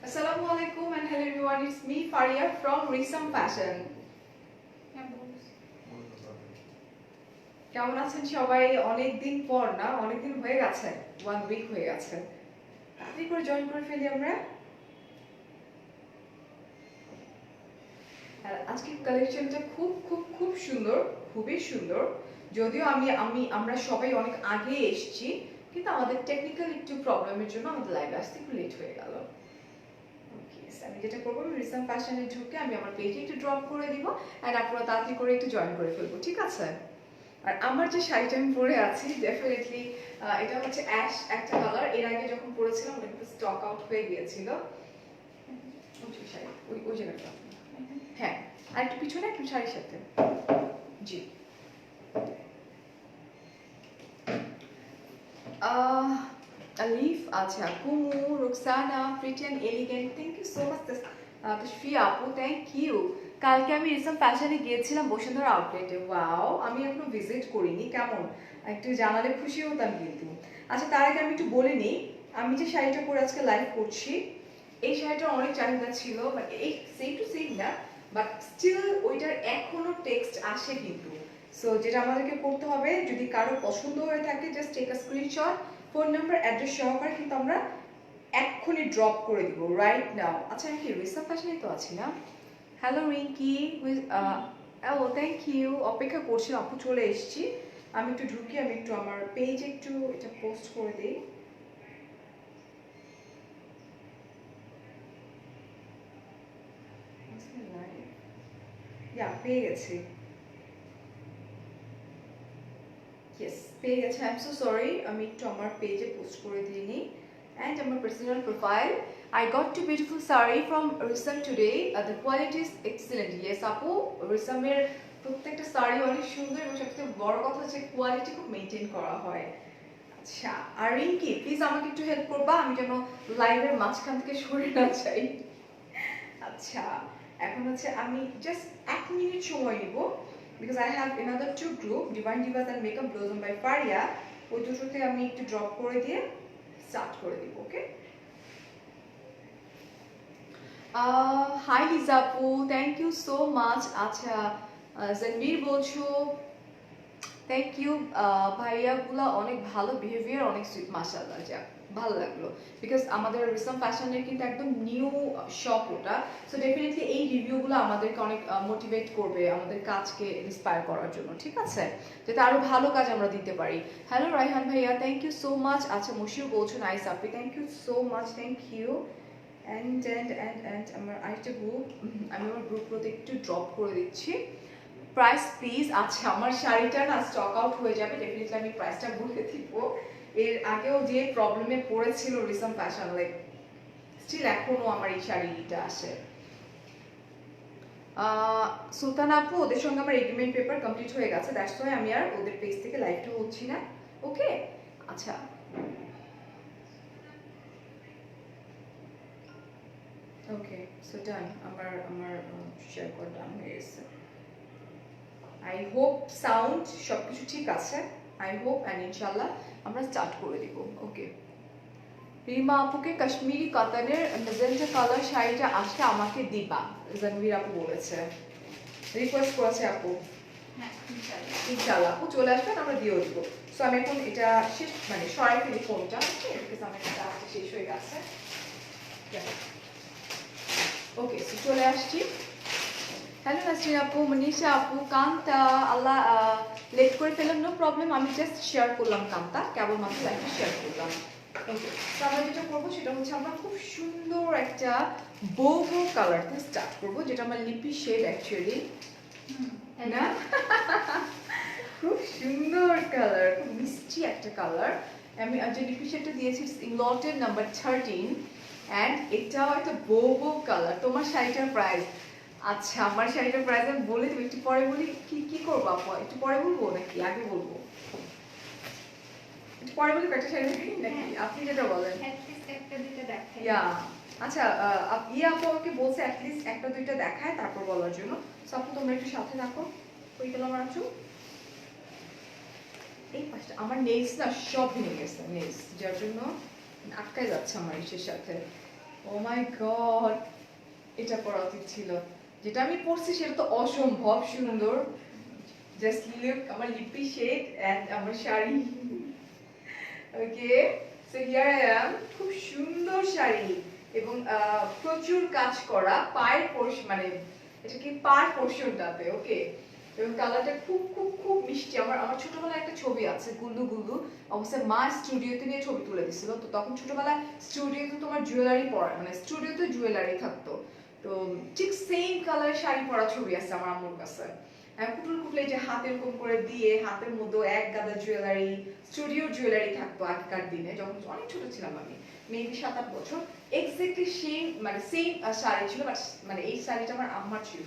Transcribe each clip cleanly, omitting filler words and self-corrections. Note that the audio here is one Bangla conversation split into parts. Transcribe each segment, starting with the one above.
Assalamualaikum and hello everyone, it's me Faria from Risam Fashion. কেমন আছেন সবাই? অনেকদিন পর না, অনেকদিন হয়ে গেছে, 1 উইক হয়ে গেছে। তাড়াতাড়ি করে জয়েন করে ফেলি আমরা। আর আজকে কালেকশনটা খুব খুব খুব সুন্দর, খুবই সুন্দর। যদিও আমরা সবাই অনেক আগে এসেছি, কিন্তু আমাদের টেকনিক্যাল একটু প্রবলেমের জন্য আমাদের লাইভ আসতে একটু লেট হয়ে গেল। আমি যেটা করবো, আমি রিসাম ফ্যাশনে ঢুকে আমি আমার পেজে একটু ড্রপ করে দিব এন্ড আপনারা তাড়াতাড়ি করে একটু জয়েন করে ফেলবো, ঠিক আছে? আর আমার যে শাড়িটা আমি পরে আছি ডেফিনেটলি এটা হচ্ছে অ্যাশ একটা কালার। এর আগে যখন পরেছিলাম ওটা কিন্তু স্টক আউট হয়ে গিয়েছিল। ওই শাড়ি ওই জায়গাটা, হ্যাঁ, আর একটু পিছনে একটু শাড়ির সাথে। জি, আলিফ, আচ্ছা, Kumu, Ruksana, pretty and elegant, thank you so much. Tashfia আপু, থ্যাংক ইউ। কালকে আমি রিসাম ফ্যাশনে গিয়েছিলাম বসুন্ধরা আউটলেটে। ওয়াও, আমি এখনো ভিজিট করিনি, কেমন একটু জানালে খুশি হতাম কিন্তু। আচ্ছা, তার আগে আমি একটু বলে নিই, আমি যে শাড়িটা পরে আজকে লাইভ করছি, এই শাড়িটার অনেক চাহিদা ছিল, বাট এই সেম টু সেম না, বাট স্টিল ওইটার এখনো টেক্সট আসে কিন্তু। সো যেটা আমাদেরকে করতে হবে, যদি কারো পছন্দ হয়ে থাকে, just take a screenshot, phone number, address সহকারে কিন্তু আমরা এক্ষুনি ড্রপ করে দিব রাইট নাও। আচ্ছা, আমি কি রিসার্ভ ফ্যাশনে তো আছি না? হ্যালো রিঙ্কি, ও থ্যাংক ইউ। অপেক্ষা করছি, আপু চলে এসেছি। আমি একটু ঢুকি, আমি একটু আমার পেজে একটু এটা পোস্ট করে দিই। পেয়ে গেছি, ইয়েস পেয়ে গেছি। আই এম সো সরি, আমি একটু আমার পেজে পোস্ট করে দিইনি। অ্যান্ড আমার personal profile, I got two beautiful saree from Risam today. The quality is excellent. Yes আপু, রিসামের প্রত্যেকটা শাড়ি অনেক সুন্দর এবং সবথেকে বড় কথা হচ্ছে কোয়ালিটি খুব মেনটেন করা হয়। আচ্ছা, আর রিঙ্কি প্লিজ আমাকে একটু হেল্প করবা, আমি যেন লাইভের মাঝখান থেকে সরে না যাই। আচ্ছা, এখন হচ্ছে আমি জাস্ট 1 মিনিট সময় নিব, because I have another two group, divine divas and makeup blossom by Faria. ওই দুটোতে আমি একটু ড্রপ করে দিয়ে স্টার্ট করে দিব। ওকে, হাই লিজা আপু, থ্যাংক ইউ সো মাচ। আচ্ছা, জানবীর বলছো, থ্যাংক ইউ। ভাইয়াগুলা অনেক ভালো, বিহেভিয়ার অনেক সুইট, মাশাআল্লাহ, যাক ভালো লাগলো। বিকজ আমাদের রিসাম ফ্যাশনের কিন্তু একদম নিউ শপ ওটা, সো ডেফিনেটলি এই রিভিউগুলো আমাদেরকে অনেক মোটিভেট করবে আমাদের কাজকে ইন্সপায়ার করার জন্য, ঠিক আছে, যাতে আরো ভালো কাজ আমরা দিতে পারি। হ্যালো রাইহান ভাইয়া, থ্যাংক ইউ সো মাচ। আচ্ছা, মশিউ বলছো নাইস আপি, thank you so much, thank you. And আমার আরেকটা গ্রুপ, আমি আমার গ্রুপগুলোতে একটু ড্রপ করে দিচ্ছি। Price please. আচ্ছা, আমার শাড়িটা না স্টক আউট হয়ে যাবে, ডেফিনেটলি আমি প্রাইসটা বলে দিব। এর আগেও যে প্রবলেমে পড়েছিল রিসাম ফ্যাশন, লাইক স্টিল এখনো আমার এই শাড়িটা আসে। সুলতান আপু, ওদের সঙ্গে আমার এগ্রিমেন্ট পেপার কমপ্লিট হয়ে গেছে, দ্যাটস ওয়াই আমি আর ওদের পেজ থেকে লাইভটা হচ্ছি না। ওকে, আচ্ছা, ওকে, সো ডান, আমার আমার শেয়ার করা ডান হয়ে গেছে। আই হোপ সাউন্ড সবকিছু ঠিক আছে, আই হোপ, অ্যান্ড ইনশাল্লাহ আমরা স্টার্ট করে দিব। ওকে, রিমা আপুকে কাশ্মীরি কটনের মেজেন্টা কালার শাড়িটা আসলে আমাকে দিবা, জানভীর আপু বলেছে, রিকোয়েস্ট করেছে আপু। হ্যাঁ, ইনশাল্লাহ আপু চলে আসবেন, আমরা দিয়েও দিব। সো আমি এখন এটা শেষ, মানে সরাই ফেলি ফোনটা, বিকজ আমার এটা শেষ হয়ে গেছে। ওকে, সো চলে আসছি। হ্যালো নাসরিন আপু, মনীষা আপু, কান্তা, আল্লাহ লেট করে ফেললাম, নো প্রবলেম, আমি জাস্ট শেয়ার করলাম কান্তা, কেবলমাত্র লাইভে শেয়ার করলাম। ওকে, তো আমরা যেটা করবো সেটা হচ্ছে আমরা খুব সুন্দর একটা বোগো কালার দিয়ে স্টার্ট করবো, যেটা আমার লিপি শেড অ্যাকচুয়ালি, না? খুব সুন্দর কালার, খুব মিষ্টি একটা কালার। আমি যে লিপি শেডটা দিয়েছি ইংলটের নাম্বার 13, অ্যান্ড এটাও একটা বোগো কালার। তোমার শাড়িটার প্রাইস, আচ্ছা আমার শাড়িটার প্রাইস আমি বলে দেবো, একটু পরে বলি। কি কি করবো আপু, একটু পরে বলবো নাকি আগে বলবো? একটু পরে বলি একটা শাড়ি দেখাই নাকি, আপনি যেটা বলেন। ইয়া, আচ্ছা, ইয়ে আপু আমাকে বলছে অ্যাটলিস্ট একটা দুইটা দেখায় তারপর বলার জন্য। সো আপু তোমরা একটু সাথে রাখো। কই গেল আমার আঁচু? এই পাশটা আমার নেলস না সব ভেঙে গেছে, নেলস, যার জন্য আটকায় যাচ্ছে আমার ইসের সাথে। ও মাই গড, এটা পরা উচিত ছিল। যেটা আমি পরছি সেটা তো অসম্ভব সুন্দর। জাস্ট লুক আমার লিপি শেড এন্ড আমার শাড়ি। ওকে, সো হিয়ার আই অ্যাম, খুব সুন্দর শাড়ি এবং প্রচুর কাজ করা পায়ের পোর্শন, মানে এটা কি পার পোর্শনটাতে। ওকে, এবং কালারটা খুব খুব খুব মিষ্টি। আমার আমার ছোটবেলায় একটা ছবি আছে, গুল্লু গুল্লু, অবশ্যই মা স্টুডিওতে নিয়ে ছবি তুলে দিছিল। তো তখন ছোটবেলায় স্টুডিওতে তোমার জুয়েলারি পরা, মানে স্টুডিওতে জুয়েলারি থাকতো, তো ঠিক সেম কালারের শাড়ি পরা ছবি আছে আমার আম্মুর কাছে। পুতুল কুটলে যে হাতে এরকম করে দিয়ে হাতের মধ্যে এক গাদা জুয়েলারি, স্টুডিও জুয়েলারি থাকতো আগেকার দিনে, যখন অনেক ছোট ছিলাম আমি, মেবি 7-8 বছর। এক্স্যাক্টলি সেম, মানে সেম শাড়ি ছিল, বাট মানে এই শাড়িটা আমার আম্মার ছিল,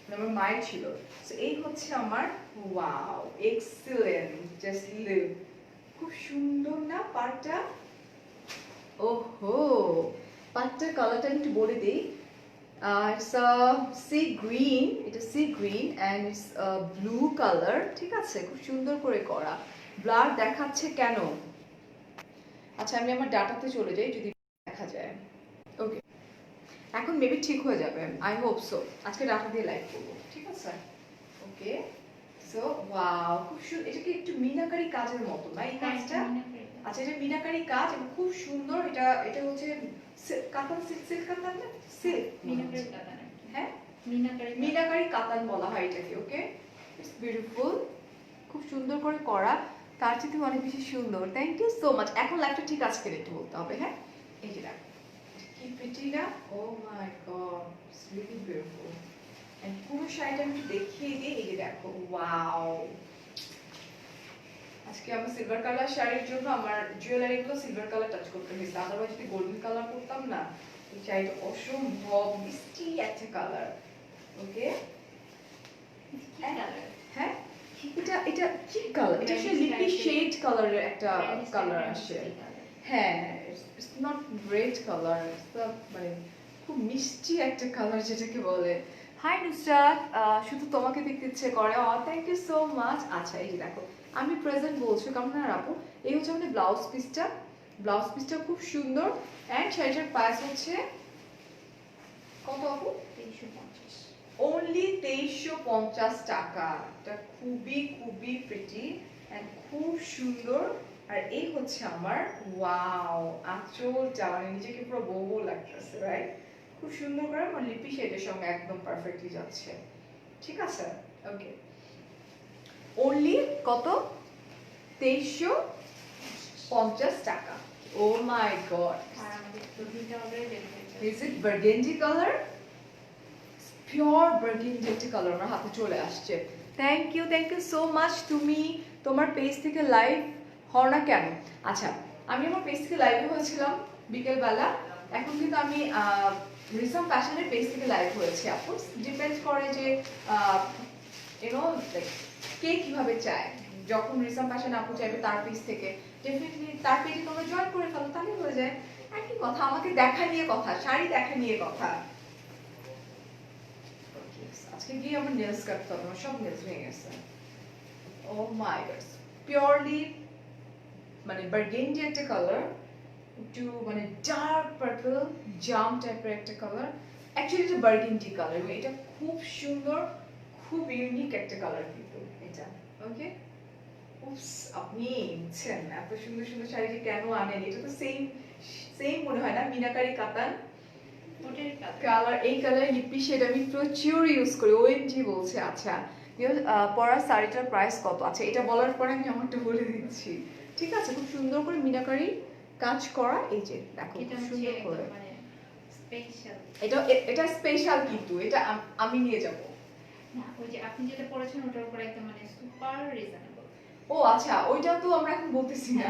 মানে আমার মায়ের ছিল। সো এই হচ্ছে আমার, ওয়াও এক্সিলেন্ট, জাস্ট লুক, খুব সুন্দর না পাড়টা? ওহো, পাড়টার কালারটা আমি একটু বলে দিই। It's a sea green, এটা sea green and it's a blue color, ঠিক আছে, খুব সুন্দর করে করা। ব্লার দেখাচ্ছে কেন? আচ্ছা আমি আমার ডাটাতে চলে যাই, যদি দেখা যায়। ওকে, এখন মেবি ঠিক হয়ে যাবে, আই হোপ সো। আজকে ডাটা দিয়ে লাইভ করবো, ঠিক আছে? ওকে, সো ওয়াও, খুব সুন্দর। এটা কি একটু মিনাকারি কাজের মতো না এই কাজটা? আচ্ছা, এটা মিনাকারি কাজ এবং খুব সুন্দর। এটা এটা হচ্ছে কাতান, সিল্ক কাতান না, সিল্ক মিনাকারি কাতান। হ্যাঁ, মিনাকারি কাতান বলা হয় এটাকে। ওকে, ইটস বিউটিফুল, খুব সুন্দর করে করা, তার চেয়ে অনেক বেশি সুন্দর। Thank you so much. এখন লাইফটা ঠিক আছে কিনা একটু বলতে হবে। হ্যাঁ, এই যে দেখো কি প্রিটি না, oh my God, it's really beautiful. And পুরো শাড়িটা আমি একটু দেখিয়ে দিই। এই যে দেখো, ওয়াও। আজকে আমার সিলভার কালার শাড়ির জন্য আমার জুয়েলারি গুলো সিলভার কালার টাচ করতে হয়েছে, আদারওয়াইজ যদি গোল্ডেন কালার করতাম না। এই শাড়িটা অসম্ভব মিষ্টি একটা কালার। ওকে, হ্যাঁ, এটা এটা কি কালার? এটা আসলে লিপি শেড কালারের একটা কালার আসে। হ্যাঁ, ইটস নট রেড কালার, মানে খুব মিষ্টি একটা কালার যেটাকে বলে। হাই নুসরাত, শুধু তোমাকে দেখতে ইচ্ছে করে। Thank you so much. আচ্ছা এই যে দেখো, আমি প্রেজেন্ট বলছি কেমন না আপু। এই হচ্ছে আমাদের ব্লাউজ পিসটা। ব্লাউজ পিসটা খুব সুন্দর এন্ড শাড়িটার প্রাইস হচ্ছে কত আপু? 2350, অনলি 2350 টাকা। এটা খুবই খুবই প্রিটি এন্ড খুব সুন্দর। আর এই হচ্ছে আমার, ওয়াও, আঁচলটা মানে নিজেকে পুরো বউ বউ লাগতেছে, রাইট? খুব সুন্দর করে আমার লিপি শেডের সঙ্গে একদম পারফেক্টলি যাচ্ছে, ঠিক আছে? ওকে, অনলি কত? 2350 টাকা। Oh my God, is it burgundy colour? Pure burgundy একটা কালার আমার হাতে চলে আসছে। Thank you so much. তুমি তোমার পেজ থেকে লাইভ হও না কেন? আচ্ছা, আমি আমার পেজ থেকে লাইভে হয়েছিলাম বিকেলবেলা। এখন কিন্তু আমি রিসাম ফ্যাশনের পেজ থেকে লাইভ হয়েছে। আপু ডিপেন্ড করে যে ইউনো লাইক কে কিভাবে চায়। যখন রিসাম ফ্যাশন আপু চাইবে তার পেজ থেকে, ডেফিনেটলি তার পেজে তোমরা জয়েন করে ফেলো, তাহলে হয়ে যায়। একই কথা, আমাকে দেখা নিয়ে কথা, শাড়ি দেখা নিয়ে কথা। আজকে গিয়ে আমার নেলস কাটতে হবে, আমার সব নেলস ভেঙে গেছে। ও মাই গড, পিওরলি মানে বার্গেন্ডি একটা কালার, একটু মানে ডার্ক পার্পল জাম টাইপের একটা কালার। অ্যাকচুয়ালি এটা বার্গেন্ডি কালার, এটা খুব সুন্দর, খুব ইউনিক একটা কালার কিন্তু এটা। ওকে, উপস, আপনি বুঝছেন এত সুন্দর সুন্দর শাড়ি যে কেন আনেন? এটা তো সেম সেম মনে হয় না, মিনাকারি কাতান কালার। এই কালারের লিপি শেড আমি প্রচুর ইউজ করি, ওএমজি বলছে। আচ্ছা, পরা শাড়িটার প্রাইস কত? আচ্ছা, এটা বলার পরে আমি আমারটা বলে দিচ্ছি, ঠিক আছে? খুব সুন্দর করে মিনাকারি কাজ করা, এই যে দেখো খুব সুন্দর করে। এটা এটা স্পেশাল, কিন্তু এটা আমি নিয়ে যাব না। ওই যে আপনি যেটা পড়েছেন ওটার উপর একদম মানে সুপার রিজনেবল। ও আচ্ছা, ওইটা তো আমরা এখন বলতেছি না,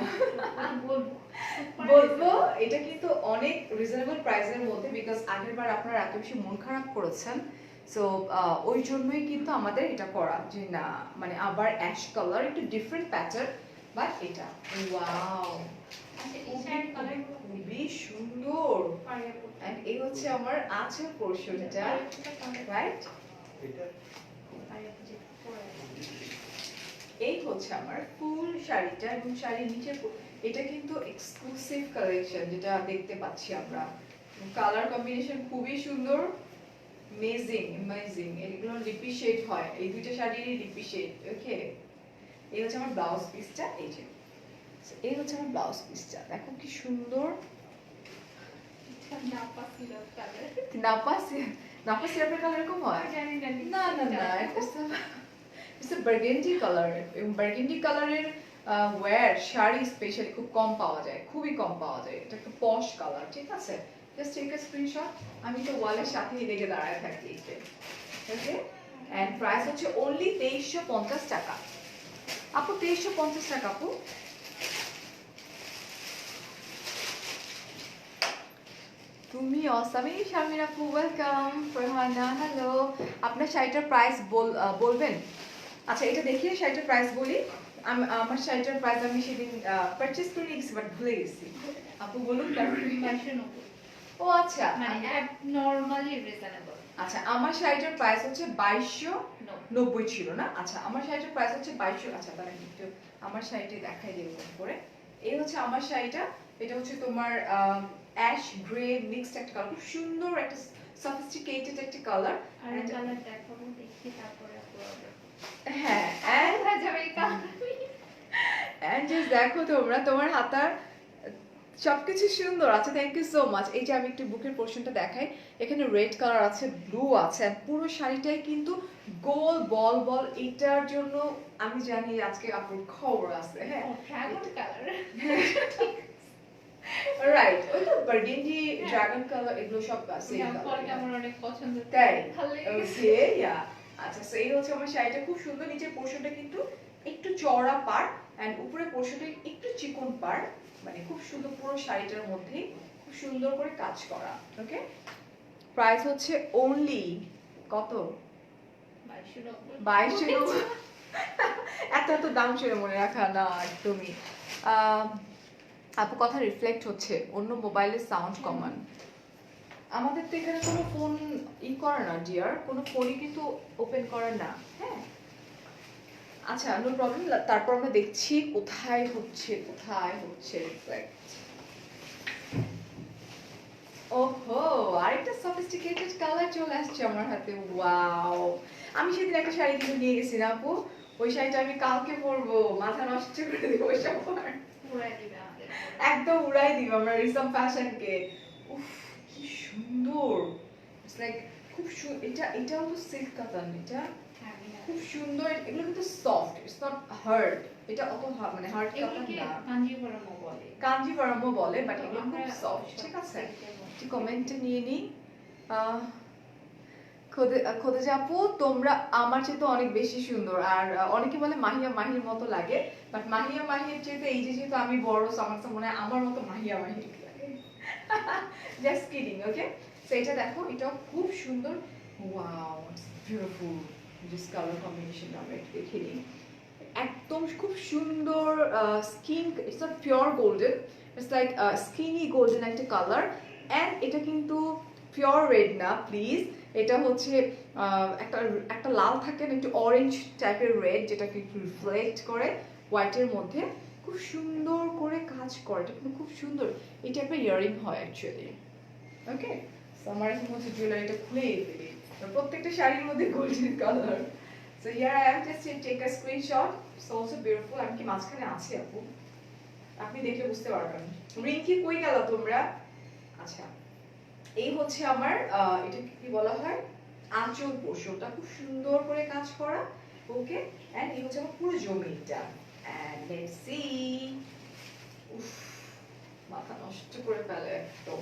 বলবো এটা কিন্তু অনেক রিজনেবল প্রাইসের মধ্যে, বিকজ আগেরবার আপনারা এত বেশি মন খারাপ করেছেন। সো ওই জন্যই কিন্তু আমাদের এটা করা, যে না মানে আবার অ্যাশ কালার, একটু ডিফারেন্ট প্যাটার্ন, বাট এটা ওয়াও, আচ্ছা এই শাড়ির কালার খুবই সুন্দর। এন্ড এই হচ্ছে আমার আঁচল পোরশনটা, রাইট? এই হচ্ছে আমার ফুল শাড়িটা, এবং শাড়ির নিচে এটা কিন্তু এক্সক্লুসিভ কালেকশন যেটা দেখতে পাচ্ছি আমরা, কালার কম্বিনেশন খুবই সুন্দর, অ্যামেজিং অ্যামেজিং। এগুলো লিপি শেড হয়, এই দুইটা শাড়িরই লিপি শেড। ওকে, এই হচ্ছে আমার ব্লাউজ পিসটা, এই যে এই হচ্ছে আমার ব্লাউজ পিসটা, দেখো কি সুন্দর। নাপা সিরাপের কালার এরকম হয়? না না না, ইটস আ বার্গেন্ডি কালার, এবং বার্গেন্ডি কালারের ওয়্যার শাড়ি স্পেশালি খুব কম পাওয়া যায়, খুবই কম পাওয়া যায়। এটা একটা পশ কালার, ঠিক আছে? জাস্ট টেক আ স্ক্রিনশট, আমি তো ওয়ালের সাথেই লেগে দাঁড়ায় থাকি। ওকে, এন্ড প্রাইস হচ্ছে অনলি 2350 টাকা আপু, 2350 টাকা আপু। তুমি অসামি শামির আপু, ওয়েলকাম। ফারহানা, হ্যালো। আপনার শাড়িটার প্রাইস বলবেন? আচ্ছা, এটা দেখিয়ে শাড়িটার প্রাইস বলি। আমার শাড়িটার প্রাইস আমি সেদিন পারচেজ করে নিয়েছি, বাট ভুলে গেছি। আপু বলুন। ও আচ্ছা, মানে নরমালি রিজনেবল। আচ্ছা, আমার শাড়িটার প্রাইস হচ্ছে 2290 ছিল না? আচ্ছা, আমার শাড়িটার প্রাইস হচ্ছে 2200। আচ্ছা, তাহলে একটু আমার শাড়িটা দেখাই দেব করে। এই হচ্ছে আমার শাড়িটা, এটা হচ্ছে তোমার অ্যাশ গ্রে মিক্সড একটা কালার, খুব সুন্দর একটা সফিস্টিকেটেড একটা কালার। আর কালার দেখাবো, দেখি তারপরে হ্যাঁ, এন্ড জাস্ট দেখো তোমরা, তোমার হাতার সবকিছু সুন্দর আছে। Thank you so much. এই যে আমি একটু বুকের পোর্শনটা দেখাই, এখানে রেড কালার আছে, ব্লু আছে, পুরো শাড়িটাই কিন্তু গোল বল বল। এটার জন্য আমি জানি আজকে আপুর খবর আছে। হ্যাঁ, ড্রাগন কালার, রাইট, ওই তো বার্গেন্ডি, ড্রাগন কালার, এগুলো সব সেম কালার। আমার অনেক পছন্দ, তাই? ভালো লেগেছে। ওকে, ইয়া। আচ্ছা, সো এই হচ্ছে আমার শাড়িটা, খুব সুন্দর। নিচের পোর্শনটা কিন্তু একটু চওড়া পাড়, এন্ড উপরের পোর্শনটা একটু চিকন পাড়, মানে খুব সুন্দর। পুরো শাড়িটার মধ্যে খুব সুন্দর করে কাজ করা। ওকে, প্রাইস হচ্ছে অনলি কত? 2290। এত এত দাম ছিল মনে রাখা না একদমই। আপু কথা রিফ্লেক্ট হচ্ছে, অন্য মোবাইলের সাউন্ড কমান। আমাদের তো এখানে কোনো ফোন করে না ডিয়ার, কোনো ফোনই কিন্তু ওপেন করে না। হ্যাঁ, আচ্ছা, নো প্রবলেম। তারপর আমরা দেখছি কোথায় হচ্ছে রিফ্লেক্ট। ওহো, আরেকটা সফিস্টিকেটেড কালার চলে আসছে আমার হাতে। ওয়াও, আমি সেদিন একটা শাড়ি কিন্তু নিয়ে গেছি না আপু, ওই শাড়িটা আমি কালকে পরবো, মাথা নষ্ট করে দেবো সবার, একদম উড়াই দিব আমরা রিসম ফ্যাশনকে। উফ, কি সুন্দর। ইটস লাইক খুব এটাও তো সিল্ক কাতান, এটা খুব সুন্দর। এগুলো কিন্তু সফট, ইটস নট হার্ড। এটা অত মানে হার্ড কাতান না, কাঞ্জিভারামও বলে, বাট এগুলো খুব সফট। ঠিক আছে, একটু কমেন্টে নিয়ে নিই। খোদেজা আপু, তোমরা আমার চেয়ে তো অনেক বেশি সুন্দর। আর অনেকে বলে মাহিয়া মাহির মতো লাগে, বাট মাহিয়া মাহির চেয়ে এই যে যেহেতু আমি বড়, আমার তো মনে হয় আমার মতো মাহিয়া মাহির লাগে। Just kidding. ওকে, সো এটা দেখো, এটাও খুব সুন্দর। Wow, it's beautiful. This colour combination আমরা একটু দেখে নিই। একদম খুব সুন্দর skin, it's not pure golden, it's like skinny golden একটা কালার। এন্ড এটা কিন্তু পিওর রেড না প্লিজ, এটা হচ্ছে একটা একটা লাল থাকে না, একটু অরেঞ্জ টাইপের রেড, যেটাকে একটু রিফ্লেক্ট করে হোয়াইটের মধ্যে, খুব সুন্দর করে কাজ করে। এটা কিন্তু খুব সুন্দর। এটা একটা ইয়ারিং হয় অ্যাকচুয়ালি। ওকে, সো আমার এখন হচ্ছে জুয়েলারিটা খুলেই ফেলি, প্রত্যেকটা শাড়ির মধ্যে golden colour. So here I am, just take a screenshot. It's also beautiful. আমি কি মাঝখানে আছি আপু? আপনি দেখলে বুঝতে পারবেন। রিঙ্কি কই গেল তোমরা? আচ্ছা, এই হচ্ছে আমার এটা কি বলা হয়, আঁচল পোর্শনটা খুব সুন্দর করে কাজ করা। ওকে, এন্ড এই হচ্ছে আমার পুরো জমিটা। And let's see. উফ, মাথা নষ্ট করে ফেলে একদম।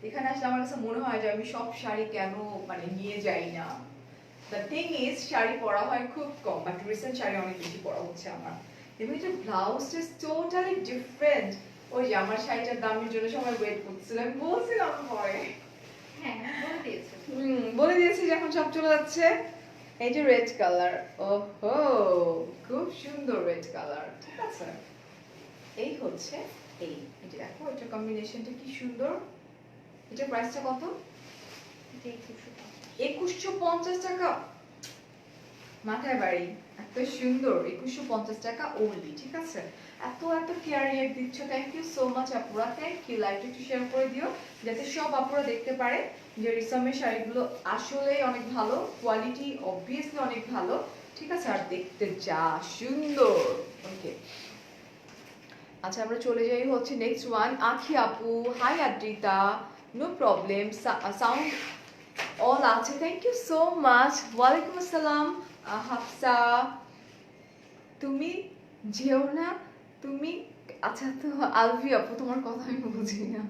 এখানে আসলে আমার কাছে মনে হয় যে আমি সব শাড়ি কেন মানে নিয়ে যাই না। The thing is, শাড়ি পরা হয় খুব কম, বাট রিসেন্ট শাড়ি অনেক বেশি পরা হচ্ছে আমার। এবং এটা ব্লাউজটা টোটালি ডিফারেন্ট। ওই যে আমার শাড়িটার দামের জন্য সবাই ওয়েট করতেছিল, আমি বলছিলাম পরে। হ্যাঁ, বলে দিয়েছি যে এখন সব চলে যাচ্ছে। এই যে রেড কালার, ওহো, খুব সুন্দর রেড কালার। ঠিক আছে, এই হচ্ছে এই যে দেখো, এটা কম্বিনেশনটা কি সুন্দর। এটা প্রাইসটা কত? 2150 টাকা। মাথায় বাড়ি এত সুন্দর 2150 টাকা ওনলি, ঠিক আছে? এত এত কেয়ার রিয়েক্ট দিচ্ছ, থ্যাংক ইউ সো মাচ আপুরা, থ্যাংক ইউ। লাইভটা একটু শেয়ার করে দিও যাতে সব আপুরা দেখতে পারে যে রিসামের শাড়িগুলো আসলেই অনেক ভালো, কোয়ালিটি অবভিয়াসলি অনেক ভালো, ঠিক আছে? আর দেখতে যা সুন্দর। ওকে, আচ্ছা আমরা চলে যাই হচ্ছে নেক্সট ওয়ান। আখি আপু, hi Adrita, no problem, sound all আছে, থ্যাংক ইউ সো মাচ। ওয়ালাইকুম আসসালাম হাফসা, তুমি যেও না তুমি। আচ্ছা তো আলভি আপু, তোমার কথা আমি বুঝি না,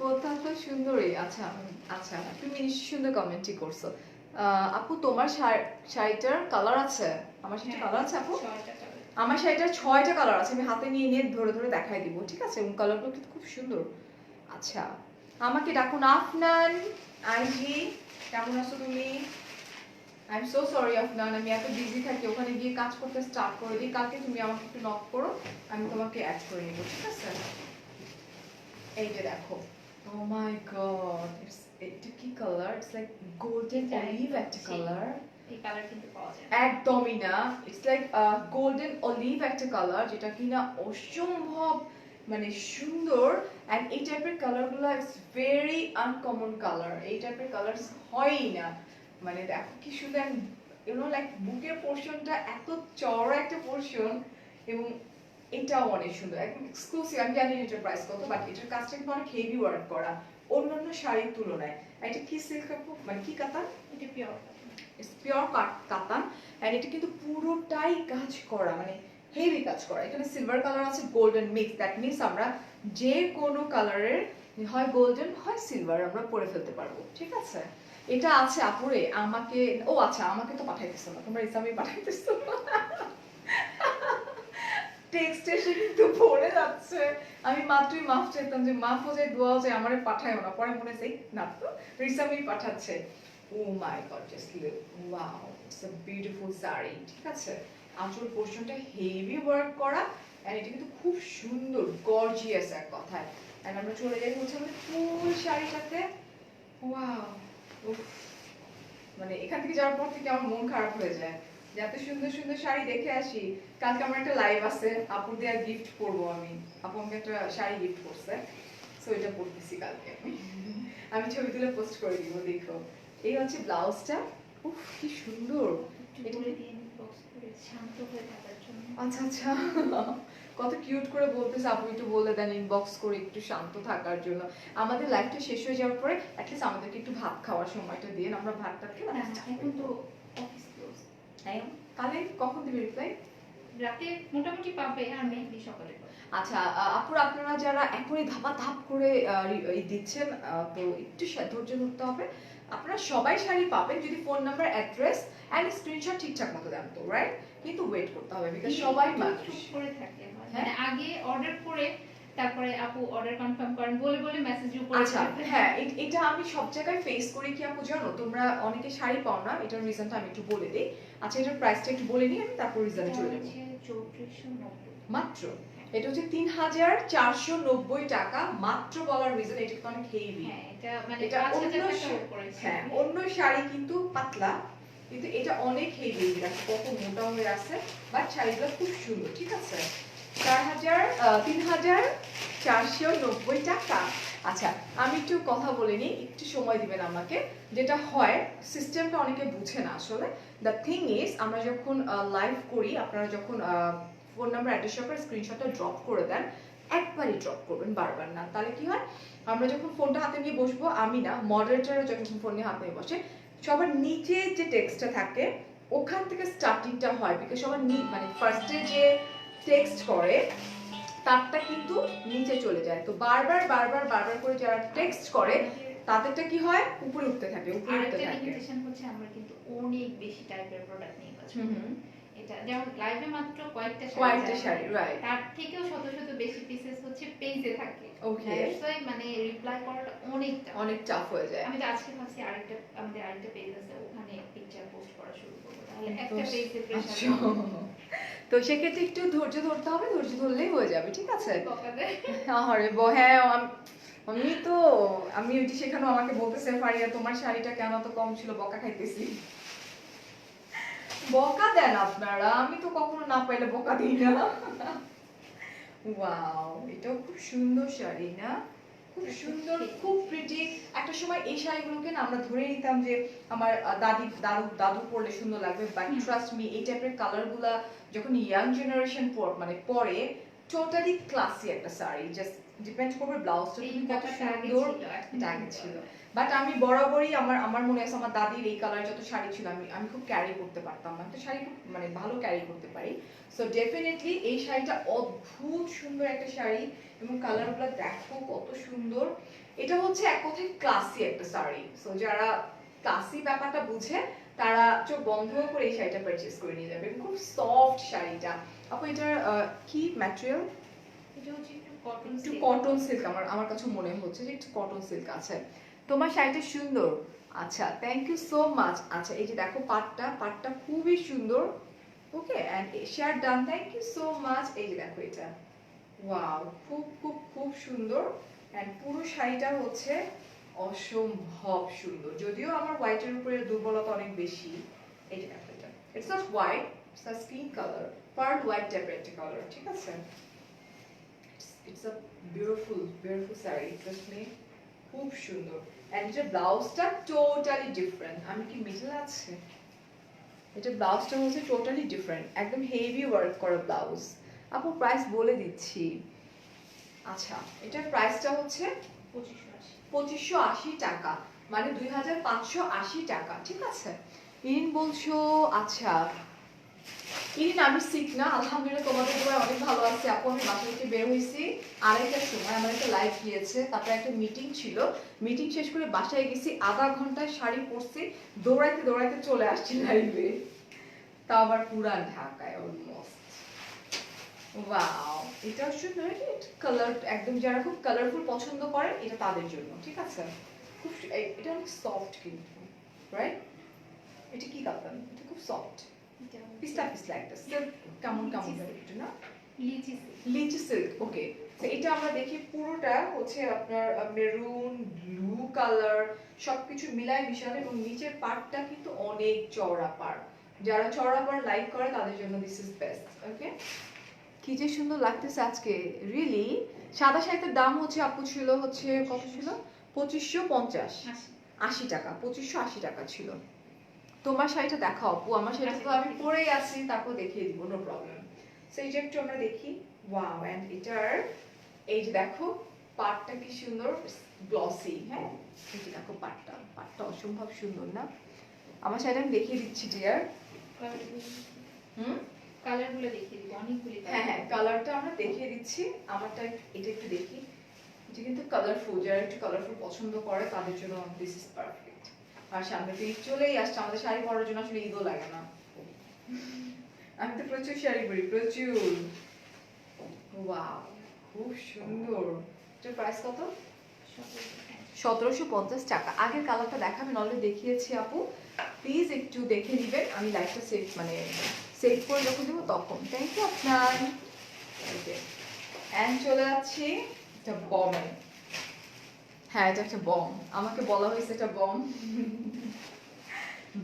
কথা তো সুন্দরই। আচ্ছা আচ্ছা, তুমি নিশ্চয়ই সুন্দর কমেন্টই করছো। আপু তোমার শাড়িটার কালার আছে? আমার শাড়িটার কালার আছে আপু? আমার শাড়িটার 6টা কালার আছে, আমি হাতে নিয়ে নিয়ে ধরে ধরে দেখাই দিব, ঠিক আছে? এবং কালারগুলো কিন্তু খুব সুন্দর। আচ্ছা, আমাকে ডাকুন আফনান। আইজি, কেমন আছো তুমি? I am so sorry Afnan, আমি এত বিজি থাকি, ওখানে গিয়ে কাজ করতে স্টার্ট করে দিই। কালকে তুমি আমাকে একটু নক করো, আমি তোমাকে অ্যাড করে নিব, ঠিক আছে? এই যে দেখো, ও মাই গড, এটা কি colour? It's like golden olive একটা কালার। এই কালার কিন্তু পাওয়া যায় একদমই না, ইটস লাইক গোল্ডেন অলিভ একটা কালার, যেটা কিনা অসম্ভব মানে সুন্দর। এন্ড এই টাইপের কালারগুলো ইটস ভেরি আনকমন কালার, এই টাইপের কালার হয়ই না। মানে দেখো কি সুন্দর, ইউনো লাইক বুকের পোরশনটা এত চওড়া একটা পোরশন, এবং এটাও অনেক সুন্দর, একদম এক্সক্লুসিভ। আমি জানি না এটার প্রাইস কত, বাট এটার কাজটা কিন্তু অনেক হেভি ওয়ার্ক করা অন্যান্য শাড়ির তুলনায়। এটা কি সিল্ক কাপড়, মানে কি কাতান? এটা পিওর পিওর কাতান, এন্ড এটা কিন্তু পুরোটাই কাজ করা, মানে হেভি কাজ করা। এখানে সিলভার কালার আছে, গোল্ডেন মিক্স, দ্যাট মিন্স আমরা যে কোনো কালারের, হয় গোল্ডেন হয় সিলভার, আমরা পরে ফেলতে পারবো, ঠিক আছে? এটা আছে আপুরে আমাকে, ও আচ্ছা আমাকে তো পাঠাইতেছো না তোমরা, ইসলামই পাঠাইতেছো টেক্সট এসে কিন্তু পড়ে যাচ্ছে। আমি মাত্রই মাফ চাইতাম যে মাফ হয়ে যায়, দোয়া যায়, আমারে পাঠায়ও না, পরে মনে চাই না তো রিসামই পাঠাচ্ছে। Oh my God, just look, wow, it's a beautiful sari, ঠিক আছে? আঁচল পোরশনটা হেভি ওয়ার্ক করা, এন্ড এটা কিন্তু খুব সুন্দর গর্জিয়াস এক কথায়। এন্ড আমরা চলে যাই হচ্ছে আমাদের ফুল শাড়িটাতে। ওয়াও, উফ, মানে এখান থেকে যাওয়ার পর থেকে আমার মন খারাপ হয়ে যায়, এত সুন্দর সুন্দর শাড়ি দেখে আসি। কালকে আমার একটা লাইভ আছে, আপুর দেয়া গিফট করবো আমি। আপু আমাকে একটা শাড়ি গিফট করছে, সো এটা পরতেছি কালকে আমি। আমি ছবি তুলে পোস্ট করে দিব, দেখো। এই হচ্ছে ব্লাউজটা, উফ কি সুন্দর। এটা বলে দিয়ে বক্স করে শান্ত হয়ে থাকার জন্য। আচ্ছা আচ্ছা, কত কিউট করে বলতেছে আপু, একটু বলে দেন ইনবক্স করে একটু শান্ত থাকার জন্য। আমাদের লাইফটা শেষ হয়ে যাওয়ার পরে অ্যাটলিস্ট আমাদেরকে একটু ভাত খাওয়ার সময়টা দিয়ে আমরা ভাতটা খেয়ে এখন তো অফিস ক্লোজ, তাহলে কখন দিবে রিপ্লাই? রাতে মোটামুটি পাবে, আর মেবি সকালে পাবে। আচ্ছা আপুরা, আপনারা যারা এখনই ধাপা ধাপ করে দিচ্ছেন, তো একটু ধৈর্য ধরতে হবে। আপনারা সবাই শাড়ি পাবেন যদি phone number, address and screenshot ঠিকঠাক মতো দেন তো, রাইট? কিন্তু ওয়েট করতে হবে, বিকজ সবাই মানুষ করে থাকে, মানে আগে অর্ডার করে তারপরে আপু অর্ডার কনফার্ম করেন বলে বলে মেসেজ উপরে। আচ্ছা হ্যাঁ, এটা আমি সব জায়গায় ফেস করি কি আপু জানো, তোমরা অনেকে শাড়ি পাও না, এটার রিজনটা আমি একটু বলে দিই। আচ্ছা, এটার প্রাইসটা একটু বলে নিই আমি, তারপর রিজনে চলে যাব। 3490 মাত্র, এটা হচ্ছে 3490 টাকা মাত্র। বলার রিজন এটা কিন্তু অনেক হেভি। হ্যাঁ, এটা মানে এটা 5000 অন্য টাকা উপরে। হ্যাঁ, অন্য শাড়ি কিন্তু পাতলা, কিন্তু এটা অনেক হেভি, দেখো কত মোটা হয়ে আছে, বাট শাড়িগুলো খুব সুন্দর, ঠিক আছে? 3490 টাকা। আচ্ছা, আমি একটু কথা বলে নিই, একটু সময় দিবেন আমাকে। যেটা হয়, সিস্টেমটা অনেকে বুঝে না আসলে। দ্য থিং ইজ, আমরা যখন লাইভ করি, আপনারা যখন ফোন নাম্বার, অ্যাড্রেস সহ স্ক্রিনশটটা ড্রপ করে দেন, একবারই ড্রপ করবেন, বারবার না। তাহলে কি হয়, আমরা যখন ফোনটা হাতে নিয়ে বসবো, আমি না, মডারেটরও যখন ফোন নিয়ে হাতে নিয়ে বসে, সবার নিচে যে টেক্সটটা থাকে ওখান থেকে স্টার্টিংটা হয়, বিকজ সবার মানে ফার্স্টে যে টেক্সট করে তারটা কিন্তু নিচে চলে যায়, তো বারবার বারবার বারবার করে যারা টেক্সট করে তাদেরটা কি হয়, উপরে উঠতে থাকে, উপরে উঠতে আরেকটা থাকে। লিমিটেশন হচ্ছে আমরা কিন্তু অনেক বেশি টাইপের প্রোডাক্ট নিয়ে কাজ করি। এটা যেমন লাইভে মাত্র কয়েকটা শাড়ি, রাইট, তার থেকেও শত শত বেশি পিসেস হচ্ছে পেজে থাকে। ওকে, মানে রিপ্লাই করাটা অনেক টাফ হয়ে যায়। আমি তো আজকে ভাবছি আমাদের আরেকটা পেজ আছে, ওখানে পিকচার পোস্ট করা শুরু করব, তাহলে একটা পেজে প্রেসার। তো সেক্ষেত্রে একটু ধৈর্য ধরতে হবে, ধৈর্য ধরলেই হয়ে যাবে, ঠিক আছে? বকাবে আরে হ্যাঁ, আমি ওই যে সেখানে আমাকে বলতেছে, ফারিয়া তোমার শাড়িটা কেন তো কম ছিল, বকা খাইতেছি। বকা দেন আপনারা, আমি তো কখনো না পাইলে বকা দিই না। ওয়াও, এটাও খুব সুন্দর শাড়ি না, খুব সুন্দর, খুব প্রিটি। একটা সময় এই শাড়িগুলোকে না আমরা ধরে নিতাম যে আমার দাদু পরলে সুন্দর লাগবে, বাট ট্রাস্ট মি এই টাইপের কালারগুলা যখন ইয়াং জেনারেশন পরে টোটালি ক্লাসি একটা শাড়ি। জাস্ট ডিপেন্ড করবে ব্লাউজটা তুমি কত সুন্দর। এটা আগে ছিল, বাট আমি বরাবরই আমার মনে আছে আমার দাদির এই কালার যত শাড়ি ছিল আমি খুব ক্যারি করতে পারতাম, আমি তো শাড়ি খুব মানে ভালো ক্যারি করতে পারি। সো ডেফিনেটলি এই শাড়িটা অদ্ভুত সুন্দর একটা শাড়ি, এবং কালারগুলো দেখো কত সুন্দর। এটা হচ্ছে এক কথায় ক্লাসি একটা শাড়ি। সো যারা ক্লাসি ব্যাপারটা বুঝে তারা চোখ বন্ধ করে এই শাড়িটা পারচেজ করে নিয়ে যাবে। খুব সফট শাড়িটা। আপু এটার কি ম্যাটেরিয়াল? এটা হচ্ছে একটু কটন সিল্ক, আমার কাছে মনে হচ্ছে যে একটু কটন সিল্ক আছে। তোমার শাড়িটা সুন্দর। আচ্ছা, থ্যাংক ইউ সো মাচ। আচ্ছা, এই যে দেখো পাটটা খুবই সুন্দর। Okay, and share done, thank you so much. এই যে দেখো এটা, ওয়াও, খুব খুব খুব সুন্দর। এন্ড পুরো শাড়িটা হচ্ছে অসম্ভব সুন্দর, যদিও আমার হোয়াইটের উপরে দুর্বলতা অনেক বেশি। এই যে দেখো এটা, it's not white, it's a skin colour, part white টাইপের একটা কালার, ঠিক আছে? It's a beautiful sari, trust me, খুব সুন্দর। এন্ড এটা ব্লাউজটা টোটালি ডিফারেন্ট। আমি কি মিডল আছে? এটা ব্লাউজটা হচ্ছে টোটালি ডিফারেন্ট, একদম হেভি ওয়ার্ক করা ব্লাউজ। আপু প্রাইস বলে দিচ্ছি। আচ্ছা, এটার প্রাইসটা হচ্ছে 2580 টাকা, মানে 2580 টাকা, ঠিক আছে? ইন বলছো, আচ্ছা ইন আমি সিক না, আলহামদুলিল্লাহ তোমাদের দোয়ায় অনেক ভালো আছে আপু। আমি বাসা থেকে বের হয়েছি আড়াইটার সময়, আমার একটা লাইভ গিয়েছে, তারপরে একটা মিটিং ছিল, মিটিং শেষ করে বাসায় গেছি, আধা ঘন্টায় শাড়ি পরছি, দৌড়াইতে দৌড়াইতে চলে আসছি লাইভে, তা আবার পুরান ঢাকায় অলমোস্ট। ওয়াও, এটা সুন্দর, কালার একদম, যারা খুব কালারফুল পছন্দ করে এটা তাদের জন্য, ঠিক আছে? খুব এটা অনেক সফট কিন্তু, রাইট? এটা কি কাতান? এটা খুব সফট, পিস্তা একটা সিল্ক, কেমন একটু না, লিচি সিল্ক। ওকে, তো এটা আমরা দেখি পুরোটা হচ্ছে আপনার মেরুন ব্লু কালার, সবকিছু মিলায় মিশানো, এবং নিচের পার্টটা কিন্তু অনেক চওড়া পাড়। যারা চওড়া পাড় লাইক করে তাদের জন্য দিস ইজ বেস্ট। ওকে, কি যে সুন্দর লাগতেছে আজকে, রিয়েলি। সাদা শাড়িটার দাম হচ্ছে আপু ছিল হচ্ছে কত ছিল? 2580 টাকা, 2580 টাকা ছিল। তোমার শাড়িটা দেখাও আপু, আমার শাড়িটা তো আমি পরেই আছি, তারপর দেখিয়ে দিব, নো প্রবলেম। সো এই যে একটু আমরা দেখি, ওয়াও, এন্ড এটার এই যে দেখো পাটটা কি সুন্দর গ্লসি, হ্যাঁ, এই যে দেখো পাটটা অসম্ভব সুন্দর না? আমার শাড়িটা আমি দেখিয়ে দিচ্ছি ডিয়ার। কালারগুলো দেখিয়ে দিব, অনেকগুলি। হ্যাঁ, কালারটা আমরা দেখিয়ে দিচ্ছি। আমারটা এটা একটু দেখি, এটা কিন্তু কালারফুল, যারা একটু কালারফুল পছন্দ করে তাদের জন্য দিস ইজ পারফেক্ট। আর সামনে তো ঈদ চলেই আসছে, আমাদের শাড়ি পরার জন্য আসলে ঈদও লাগে না। আমি তো প্রচুর শাড়ি পরি, প্রচুর। ওয়াও, খুব সুন্দর। এটার প্রাইস কত? 1750 টাকা। আগের কালারটা দেখাবেন, অলরেডি দেখিয়েছি আপু, প্লিজ একটু দেখে দিবেন। আমি লাইটটা সেভ করে যখন দেবো তখন। থ্যাংক ইউ আপনার। এন্ড চলে যাচ্ছি এটা বমে। হ্যাঁ, এটা একটা বম, আমাকে বলা হয়েছে এটা বম।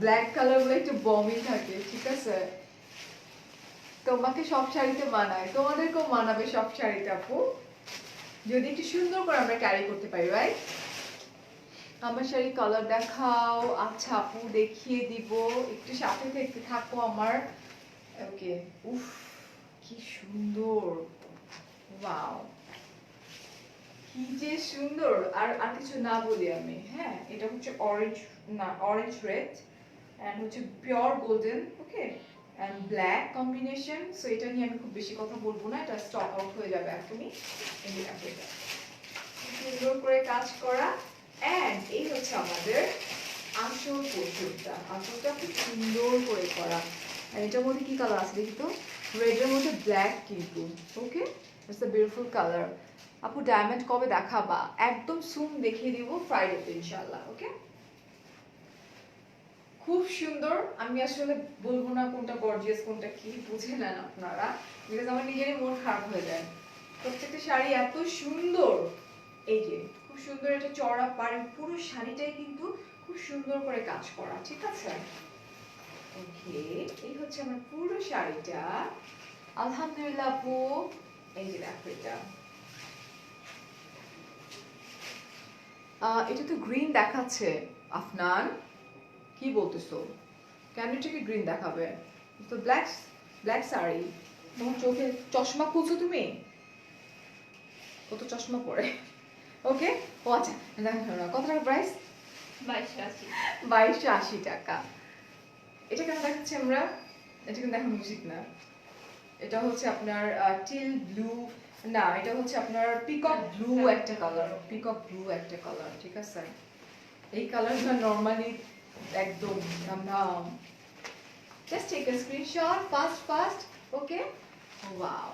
ব্ল্যাক কালার গুলো একটু বমই থাকে, ঠিক আছে? তোমাকে সব শাড়িতে মানায়, তোমাদেরকেও মানাবে সব শাড়িতে আপু, যদি একটু সুন্দর করে আমরা ক্যারি করতে পারি, রাইট? আমার শাড়ি কালার দেখাও। আচ্ছা আপু, দেখিয়ে দিব, একটু সাথে থেকে থাকো আমার। ওকে, উফ কি সুন্দর, ওয়াও, কি যে সুন্দর। আর কিছু না বলি আমি, হ্যাঁ, এটা হচ্ছে অরেঞ্জ রেড এন্ড হচ্ছে pure golden, okay, and black combination. So এটা নিয়ে আমি খুব বেশি কথা বলবো না, এটা স্টক আউট হয়ে যাবে এখনই। এই যে এটা সুন্দর করে কাজ করা, এন্ড এই হচ্ছে আমাদের আসল আসলটা খুব সুন্দর করে করা। আর এটার মধ্যে কি কালার আছে দেখি তো, রেডের মধ্যে ব্ল্যাক কিন্তু, ওকে, ইটস আ বিউটিফুল কালার। আপু ডায়মন্ড কবে দেখাবা? একদম সুন দেখিয়ে দিব, ফ্রাইডেতে ইনশাআল্লাহ। ওকে, খুব সুন্দর। আমি আসলে বলবো না কোনটা গর্জিয়াস কোনটা কি, বুঝে নেন আপনারা, বিকজ আমার নিজেরই মন খারাপ হয়ে যায়। প্রত্যেকটা শাড়ি এত সুন্দর, এই যে খুব সুন্দর, এটা চওড়া পাড়ে, পুরো শাড়িটাই কিন্তু খুব সুন্দর করে কাজ করা, ঠিক আছে? ওকে, এই হচ্ছে আমার পুরো শাড়িটা। আলহামদুলিল্লাহ আপু, এই যে দেখো এটা। এটা তো গ্রিন দেখাচ্ছে। আফনান, কি বলতেছো? কেন এটাকে গ্রিন দেখাবে? তো ব্ল্যাক, ব্ল্যাক শাড়ি। তোমার চোখে চশমা খুলছো তুমি? কত চশমা পরে? ওকে, ও আচ্ছা, কত টাকা প্রাইস? 2280। 2280 টাকা। এটা কেন দেখাচ্ছি আমরা? এটা কিন্তু দেখানো উচিত না। এটা হচ্ছে আপনার টিল ব্লু, না এটা হচ্ছে আপনার পিকক ব্লু একটা কালার, পিকক ব্লু একটা কালার, ঠিক আছে? এই কালারটা নরমালি একদম রামধাম। Just take a screenshot fast fast. Okay, wow,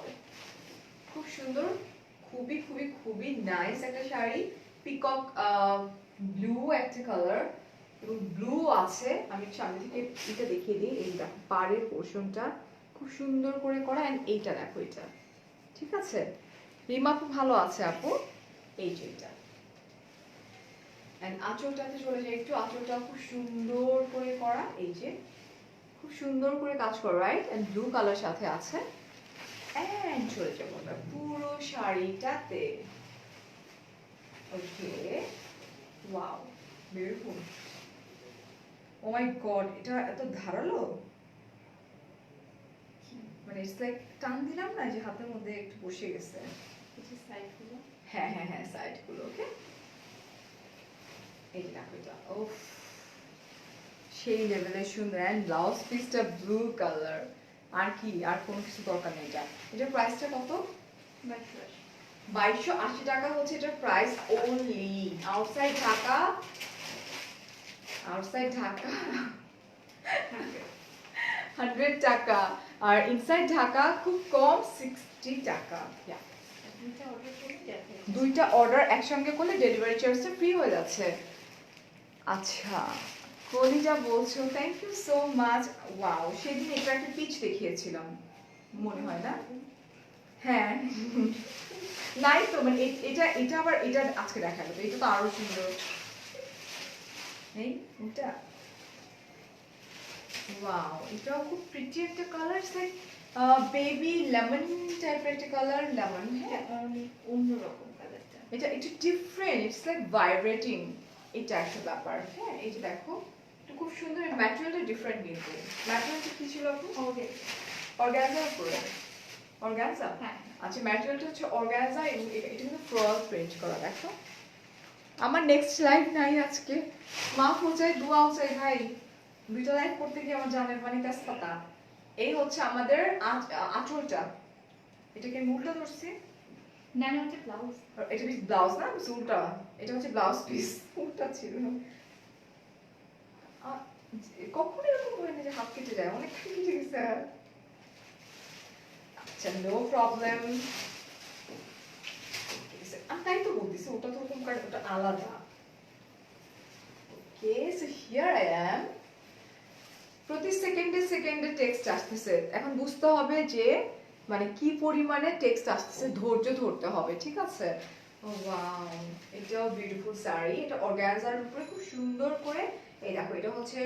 খুব সুন্দর, খুবই খুবই খুবই নাইস একটা শাড়ি। পিকক ব্লু একটা কালার এবং ব্লু আছে। আমি সামনে থেকে এটা দেখিয়ে দিই। এই দেখো পাড়ের পোর্শনটা খুব সুন্দর করে করা, এন্ড এইটা দেখো এটা, ঠিক আছে? রিমা খুব ভালো আছে আপু। এই যে এটা, এন্ড আঁচলটাতে চলে যায় একটু। আঁচলটা খুব সুন্দর করে করা, এই যে খুব সুন্দর করে কাজ করা, রাইট? এন্ড ব্লু কালার সাথে আছে। এন্ড চলে যাবো আমরা পুরো শাড়িটাতে। ওকে, wow, beautiful. O my god, এটা এত ধারালো, মানে ইটস লাইক টান দিলাম না যে হাতের মধ্যে একটু বসে গেছে। কিছু সাইডগুলো হ্যাঁ হ্যাঁ হ্যাঁ, সাইডগুলো। ওকে, এই যে দেখো এটা, ওফ, সেই লেভেলের সুন্দর। এন্ড ব্লাউজ পিসটা ব্লু কালার। আর কি, আর কোনো কিছু দরকার নেই। এটা, এটার প্রাইসটা কত? 2280। 2280 টাকা হচ্ছে এটার price only. Outside Dhaka, outside Dhaka 100 টাকা, আর ইনসাইড ঢাকা খুব কম 60 টাকা। দুইটা অর্ডার করে যাচ্ছে। দুইটা অর্ডার একসঙ্গে করলে ডেলিভারি চার্জটা ফ্রি হয়ে যাচ্ছে। আচ্ছা, কলিজা বলছো, thank you so much. Wow, সেদিন এটা একটা পিচ দেখিয়েছিলাম মনে হয় না? হ্যাঁ নাই তো, মানে এটা এটা আবার এটা আজকে দেখালো তো, এটা তো আরো সুন্দর। এই এটা, ওয়াও, এটাও খুব প্রিটি একটা কালার, লাইক বেবি লেমন টাইপের একটা কালার, লেমন। হ্যাঁ, অনেক অন্যরকম কালারটা। এটা একটু ডিফারেন্ট, ইটস লাইক ভাইব্রেটিং, এটা একটা ব্যাপার। হ্যাঁ, এই যে দেখো, এটা খুব সুন্দর। ম্যাটেরিয়ালটা ডিফারেন্ট, কিন্তু ম্যাটেরিয়ালটা কি ছিল আপু? অর্গানজার উপরে, অর্গানজা। হ্যাঁ, আচ্ছা, ম্যাটেরিয়ালটা হচ্ছে অর্গানজা এবং এটা কিন্তু ফ্লোরাল প্রিন্ট করা। দেখো, আমার নেক্সট লাইভ নাই আজকে, মাফ হয়ে যায়, দোয়াও চাই ভাই। দুইটা লাইভ করতে গিয়ে আমার জানের পানি তেজপাতা। এই হচ্ছে আমাদের আঁচলটা। এটাকে মুলটা ধরছি, না না হচ্ছে ব্লাউজ। এটা পিস ব্লাউজ না, উল্টা। এটা হচ্ছে ব্লাউজ পিস, উল্টা ছিল। কখন এরকম হয় না যে হাত কেটে যায়? অনেক কেটে গেছে। আচ্ছা, নো প্রবলেম। তাই তো বলতেছি, ওটা তো ওরকম কাট, ওটা আলাদা। ওকে, সো হিয়ার আই অ্যাম। প্রতি সেকেন্ডে সেকেন্ডে টেক্সট আসতেছে। এখন বুঝতে হবে যে মানে কি পরিমাণে টেক্সট আসতেছে, ধৈর্য ধরতে হবে, ঠিক আছে? ওয়াও, এটাও বিউটিফুল শাড়ি। এটা অর্গানজার উপরে খুব সুন্দর করে, এই দেখো, এটা হচ্ছে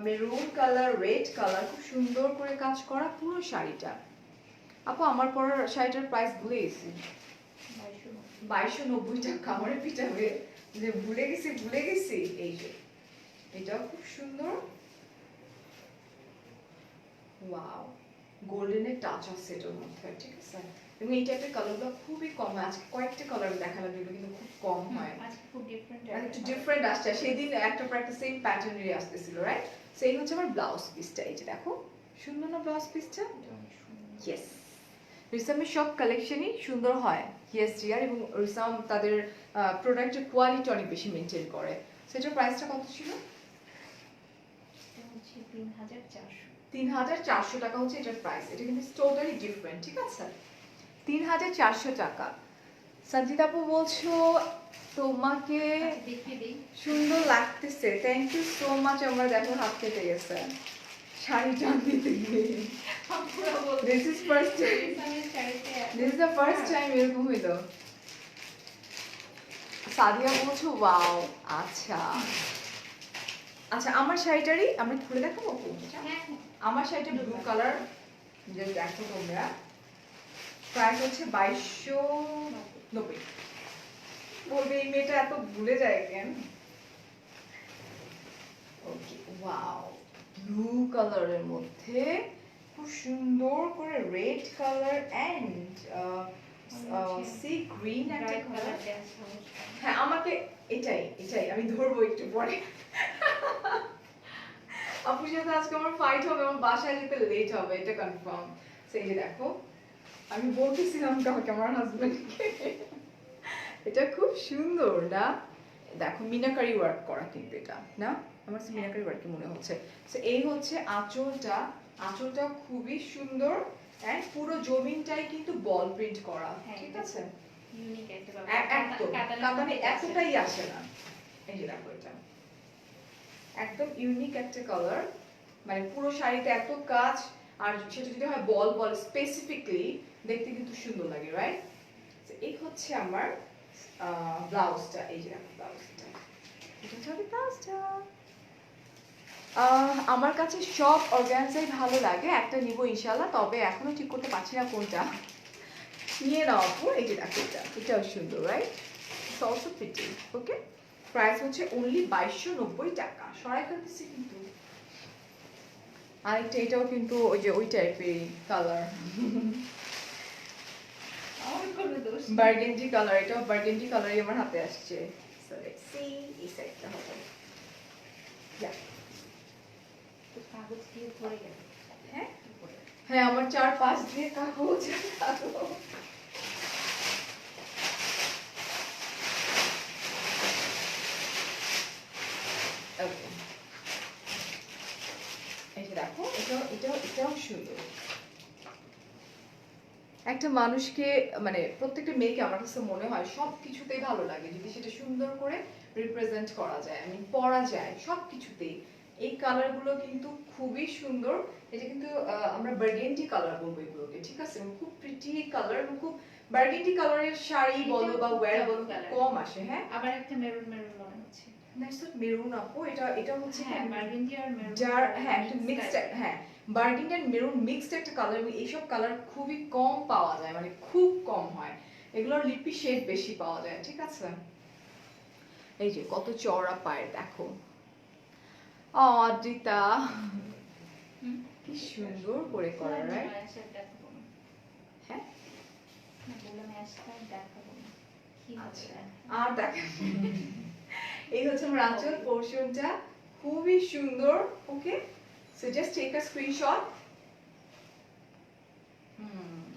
মেরুন কালার, রেড কালার, খুব সুন্দর করে কাজ করা পুরো শাড়িটা। আপু, আমার পরা শাড়িটার প্রাইস ভুলে গেছি। 2290 টাকা। আমার পিটাবে যে ভুলে গেছি, ভুলে গেছি। এই যে এটাও খুব সুন্দর, ওয়াও, গোল্ডেনের টাচ আছে এটার মধ্যে, ঠিক আছে? এবং এই টাইপের কালারগুলো খুবই কম হয়। আজকে কয়েকটা কালার দেখালাম, যেগুলো কিন্তু খুব কম হয়। আজকে খুব ডিফারেন্ট আর একটু ডিফারেন্ট আসছে। সেদিন একটা পর একটা সেম প্যাটার্নেরই আসতেছিল, রাইট? সো এই হচ্ছে আমার ব্লাউজ পিসটা। এই যে দেখো, সুন্দর না ব্লাউজ পিসটা? ইয়েস, রিসামের সব কালেকশনই সুন্দর হয়। ইয়েস জিয়ার, এবং রিসাম তাদের প্রোডাক্টের কোয়ালিটি অনেক বেশি মেনটেন করে। সেটার প্রাইসটা কত ছিল? এটা হচ্ছে 3400। 3400 টাকা হচ্ছে এটার প্রাইস। এটা কিন্তু টোটালি ডিফারেন্ট, ঠিক আছে? 3400 টাকা। সঞ্জিতা আপু বলছো তোমাকে আচ্ছা, দেখিয়ে দিই। সুন্দর লাগতেছে, থ্যাংক ইউ সো মাচ। আমার দেখো হাত কেটে গেছে শাড়ি টান দিতে গিয়ে। This is first time, this is the first time এরকম হইলো। সাদিয়া বলছো ওয়াও, আচ্ছা আচ্ছা আমার শাড়িটারই আমরা খুলে দেখাবো আপু? হ্যাঁ হ্যাঁ আমার শাড়িটা ব্লু কালার, যে দেখো তোমরা, প্রাইস হচ্ছে 2290। বলবে এই মেয়েটা এত ভুলে যায় কেন? ওকে, ওয়াও, ব্লু কালারের মধ্যে খুব সুন্দর করে red colour and sea green একটা ব্রাইট কালার। কালার দেওয়া সহজ। হ্যাঁ আমাকে এটাই এটাই আমি ধরবো একটু পরে। আপুর সাথে আজকে আমার ফাইট হবে, আমার বাসায় যেতে লেট হবে, এটা কনফার্ম। সেই যে দেখো, আমি বলতেছিলাম কালকে আমার হাজবেন্ডকে, এটা খুব সুন্দর না? দেখো মিনাকারি ওয়ার্ক করা কিন্তু এটা না, আমার কাছে মিনাকারি ওয়ার্ক মনে হচ্ছে। তো এই হচ্ছে আঁচলটা, আঁচলটা খুবই সুন্দর এন্ড পুরো জমিনটাই কিন্তু বল প্রিন্ট করা, হ্যাঁ, ঠিক আছে? ইউনিক একটা একদম কাতানে এতটাই আসে না। এই যে দেখো এটা একদম ইউনিক একটা কালার, মানে পুরো শাড়িতে এত কাজ, আর সেটা যদি হয় বল বল স্পেসিফিকলি দেখতে কিন্তু সুন্দর লাগে, রাইট? এই হচ্ছে আমার ব্লাউজটা, এই যে দেখো ব্লাউজটা, এটা হচ্ছে ব্লাউজটা। আমার কাছে সব অর্গানজাই ভালো লাগে, একটা নিব ইনশাআল্লাহ, তবে এখনো ঠিক করতে পারছি না কোনটা নিয়ে নাও আপু। এই যে দেখো এটা, এটাও সুন্দর, right? It's also pretty. Okay, price হচ্ছে অনলি 2290 টাকা। সরাই ফেলতেছি কিন্তু। আরেকটা এটাও কিন্তু ওই যে ওই টাইপের কালার, আমার কোনো দোষ নেই। বার্গেন্ডি কালার, এটাও বার্গেন্ডি কালারই আমার হাতে আসছে। সো লেটস সি এই সাইডটা হবে। ইয়া, তো কাগজ দিয়ে ধরে গেল। হ্যাঁ হ্যাঁ আমার 4-5 দিয়ে কাগজ কাগজ। Okay. এই যে দেখো এটাও সুন্দর। একটা মানুষকে মানে প্রত্যেকটা মেয়েকে আমার কাছে মনে হয় সব কিছুতেই ভালো লাগে যদি সেটা সুন্দর করে রিপ্রেজেন্ট করা যায়, আমি পরা যায় সব কিছুতেই। এই কালারগুলো কিন্তু খুবই সুন্দর। এটা কিন্তু আমরা বার্গেন্ডি কালার বলবো এগুলোকে, ঠিক আছে? খুব প্রিটি কালার, খুব বার্গেন্ডি কালারের শাড়ি বলো বা ওয়্যার বলো খুব কম আসে। হ্যাঁ, আবার একটা মেরুন মেরুন মনে হচ্ছে। দ্যাটস নট মেরুন আপু, এটা হচ্ছে হ্যাঁ বার্গেন্ডি আর মেরুন যার হ্যাঁ একটা মিক্সড, হ্যাঁ বার্গেন্ডি এন্ড মেরুন মিক্সড একটা কালার, এবং এইসব কালার খুবই কম পাওয়া যায়, মানে খুব কম হয়, এগুলোর লিপি শেড বেশি পাওয়া যায়, ঠিক আছে? এই যে কত চওড়া পায়ের দেখো, অদ্রিতা কি সুন্দর করে করা, রাইট? হ্যাঁ আচ্ছা, আর দেখো এই হচ্ছে আমার আঁচল পোরশনটা, খুবই সুন্দর। Okay, so just take a screenshot.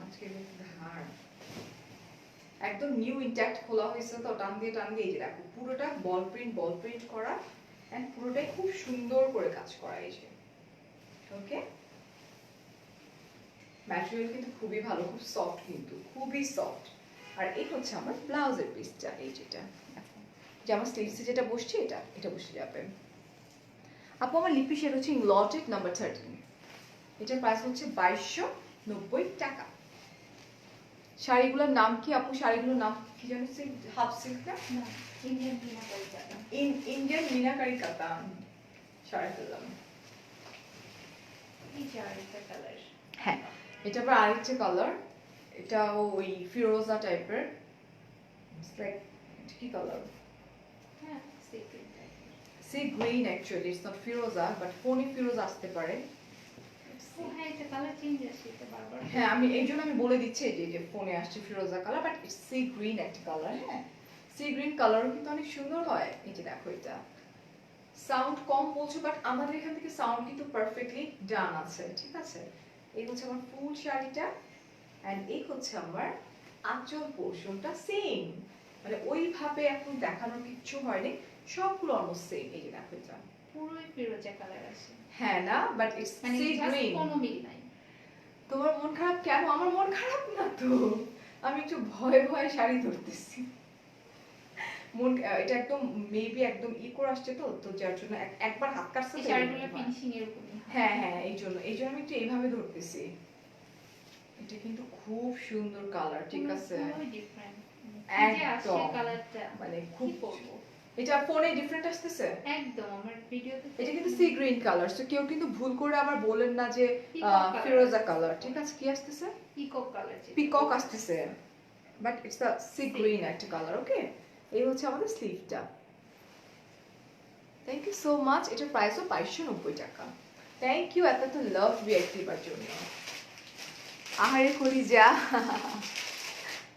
আজকে ধার একদম নিউ ইনট্যাক্ট খোলা হয়েছে তো, টান দিয়ে এই যে দেখো পুরোটা বল প্রিন্ট করা এন্ড পুরোটাই খুব সুন্দর করে কাজ করা। এই যে ওকে, ম্যাটেরিয়াল কিন্তু খুবই ভালো, খুব সফট, কিন্তু খুবই সফট। আর এই হচ্ছে আমার ব্লাউজের পিসটা, এই যেটা যে আমার স্লিভসে যেটা বসছে এটা বসে যাবে। আপু আমার লিপি শেড হচ্ছে লটেড নাম্বার 13, এটার প্রাইস হচ্ছে 2290 টাকা। শাড়িগুলোর নাম কি আপু? শাড়িগুলোর নাম কি জানো? হাফ সিল্ক না, ইন্ডিয়ান মিনাকারি কাতান। ইন্ডিয়ান মিনাকারি কাতান। শাড়ি ফেললাম। এই যে আরেকটা কালার। হ্যাঁ, এটা আবার আরেকটা কালার, এটাও ওই ফিরোজা টাইপের, লাইক কি কালার, হ্যাঁ sea green type. Sea green actually, it's not ফিরোজা, বাট ফোনি ফিরোজ আসতে পারে। ও হ্যাঁ এটা কালার চেঞ্জ আসে এটা বারবার। হ্যাঁ আমি এই জন্য আমি বলে দিচ্ছি যে ফোনে আসছে ফিরোজা colour, but it's sea green একটা কালার। হ্যাঁ, সি গ্রিন কালারও কিন্তু অনেক সুন্দর হয়। এই যে দেখো এটা সাউন্ড কম বলছো, বাট আমাদের এখান থেকে সাউন্ড কিন্তু পারফেক্টলি ডান আছে, ঠিক আছে? এই হচ্ছে আমার ফুল শাড়িটা এন্ড এই হচ্ছে আমার আঁচল পোরশনটা সেম, মানে ওইভাবে এখন দেখানোর কিচ্ছু হয়নি, সবগুলো অলমোস্ট সেম। এই যে দেখো এটা পুরোই ফিরোজা কালার আছে, হ্যাঁ না, বাট ইটস মানে সি জাস্ট গ্রিন। কোনো মিল নাই। তোমার মন খারাপ কেন? আমার মন খারাপ না তো, আমি একটু ভয়ে ভয়ে শাড়ি ধরতেছি। মন এটা একদম মেবি একদম করে আসছে তো, তো যার জন্য একবার হাত কাটছে এই তো শাড়িগুলো এরকম হয়। ফিনিশিং এরকমই হয়। হ্যাঁ হ্যাঁ এই জন্য আমি একটু এইভাবে ধরতেছি। এটা কিন্তু খুব সুন্দর কালার, ঠিক আছে? পুরোই ডিফারেন্ট। একদম কালারটা মানে কি খুব করবো? এটা ফোনে ডিফারেন্ট আসতেছে। একদম আমার ভিডিওতে এটা কিন্তু সি গ্রিন কালার, সো কেউ কিন্তু ভুল করে আবার বলেন না যে Peacock colour ফিরোজা আসতেছে। কালার। ঠিক আছে, কি আসতেছে? Peacock colour. পিকক আসতেছে, but it's the sea green একটা কালার। ওকে, এই হচ্ছে আমাদের স্লিভটা। Thank you so much. এটার প্রাইসও 2290 টাকা। থ্যাংক ইউ এত তো লাভ রিঅ্যাক্ট দিবার জন্য। আহারে কলিজা।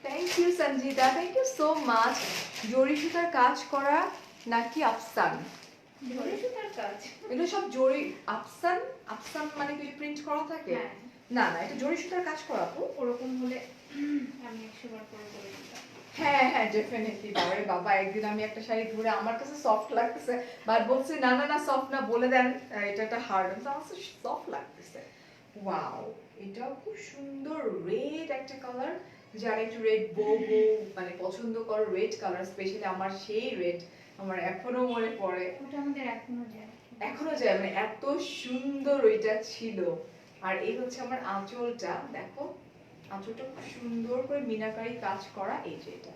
Thank you Sanjita, thank you so much. জরি সুতার কাজ করা নাকি আফসান? জরি সুতার কাজ। এগুলো সব জরি আফসান। আফসান মানে কি প্রিন্ট করা থাকে? হ্যাঁ। না না, এটা জরি সুতার কাজ করা তো। ওরকম হলে আমি 100 বার করে করে দিতাম। হ্যাঁ হ্যাঁ, ডেফিনেটলি। বাবারে বাবা, একদিন আমি একটা শাড়ি ধরে আমার কাছে সফট লাগতেছে, বাট বলছে না না না সফট না, বলে দেন এটা একটা হার্ড। আমার কাছে সফট লাগতেছে। ওয়াও, এটাও খুব সুন্দর রেড একটা কালার। যারা একটু রেড বো বো মানে পছন্দ করো, রেড কালার স্পেশালি আমার সেই রেড আমার এখনো মনে পড়ে। ওটা আমাদের এখনো যায়। এখনো যায়, মানে এত সুন্দর ওইটা ছিল। আর এই হচ্ছে আমার আঁচলটা, দেখো আঁচলটা খুব সুন্দর করে মিনাকারি কাজ করা। এই যে এটা,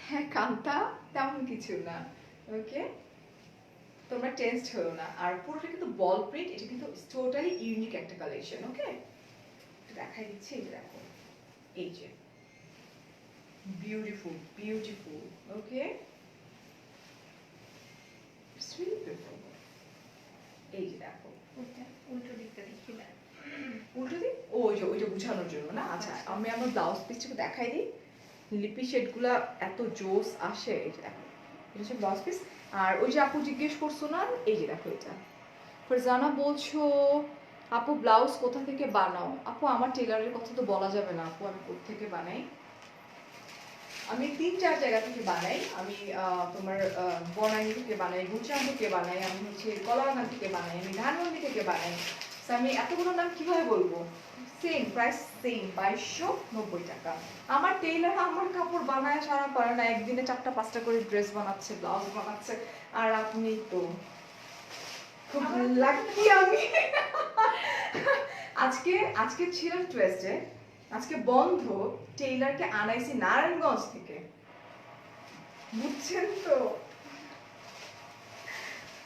হ্যাঁ কান্তা তেমন কিছু না। ওকে, তোমরা টেনসড হও না। আর পুরোটা কিন্তু বল প্রিন্ট, এটা কিন্তু টোটালি ইউনিক একটা কালেকশন। ওকে, দেখাই দিচ্ছি, এই যে দেখো, এই যে beautiful beautiful. Okay, it's really beautiful. এই যে দেখো, ওটা উল্টো দিকটা দেখি না। উল্টো দিক, ও ওই যে ওইটা বুঝানোর জন্য না। আচ্ছা, আমি আমার ব্লাউজ পিসটাকে দেখাই দিই। লিপি শেডগুলা এত জোস আসে। এই যে দেখো, এটা হচ্ছে ব্লাউজ পিস। আর ওই যে আপু জিজ্ঞেস করছো না, এই যে দেখো এটা। ফারজানা বলছো আপু ব্লাউজ কোথা থেকে বানাও? আপু আমার টেলারের কথা তো বলা যাবে না আপু, আমি কোথা থেকে বানাই। আমি 3-4 জায়গা থেকে বানাই। আমি তোমার বনানী থেকে বানাই, গুলশান থেকে বানাই, আমি হচ্ছে কলাবাগান থেকে বানাই, আমি ধানমন্ডি থেকে বানাই। তো আমি এতগুলো নাম কিভাবে বলবো? সেম প্রাইস, সেম 2290 টাকা। আমার টেইলার আমার কাপড় বানায় সারা পারে না, একদিনে 4টা-5টা করে ড্রেস বানাচ্ছে, ব্লাউজ বানাচ্ছে। আর আপনি তো খুব লাকি। আমি আজকে আজকে ছিল টুয়েসডে, আজকে বন্ধ, টেইলারকে আনাইছি নারায়ণগঞ্জ থেকে, বুঝছেন তো?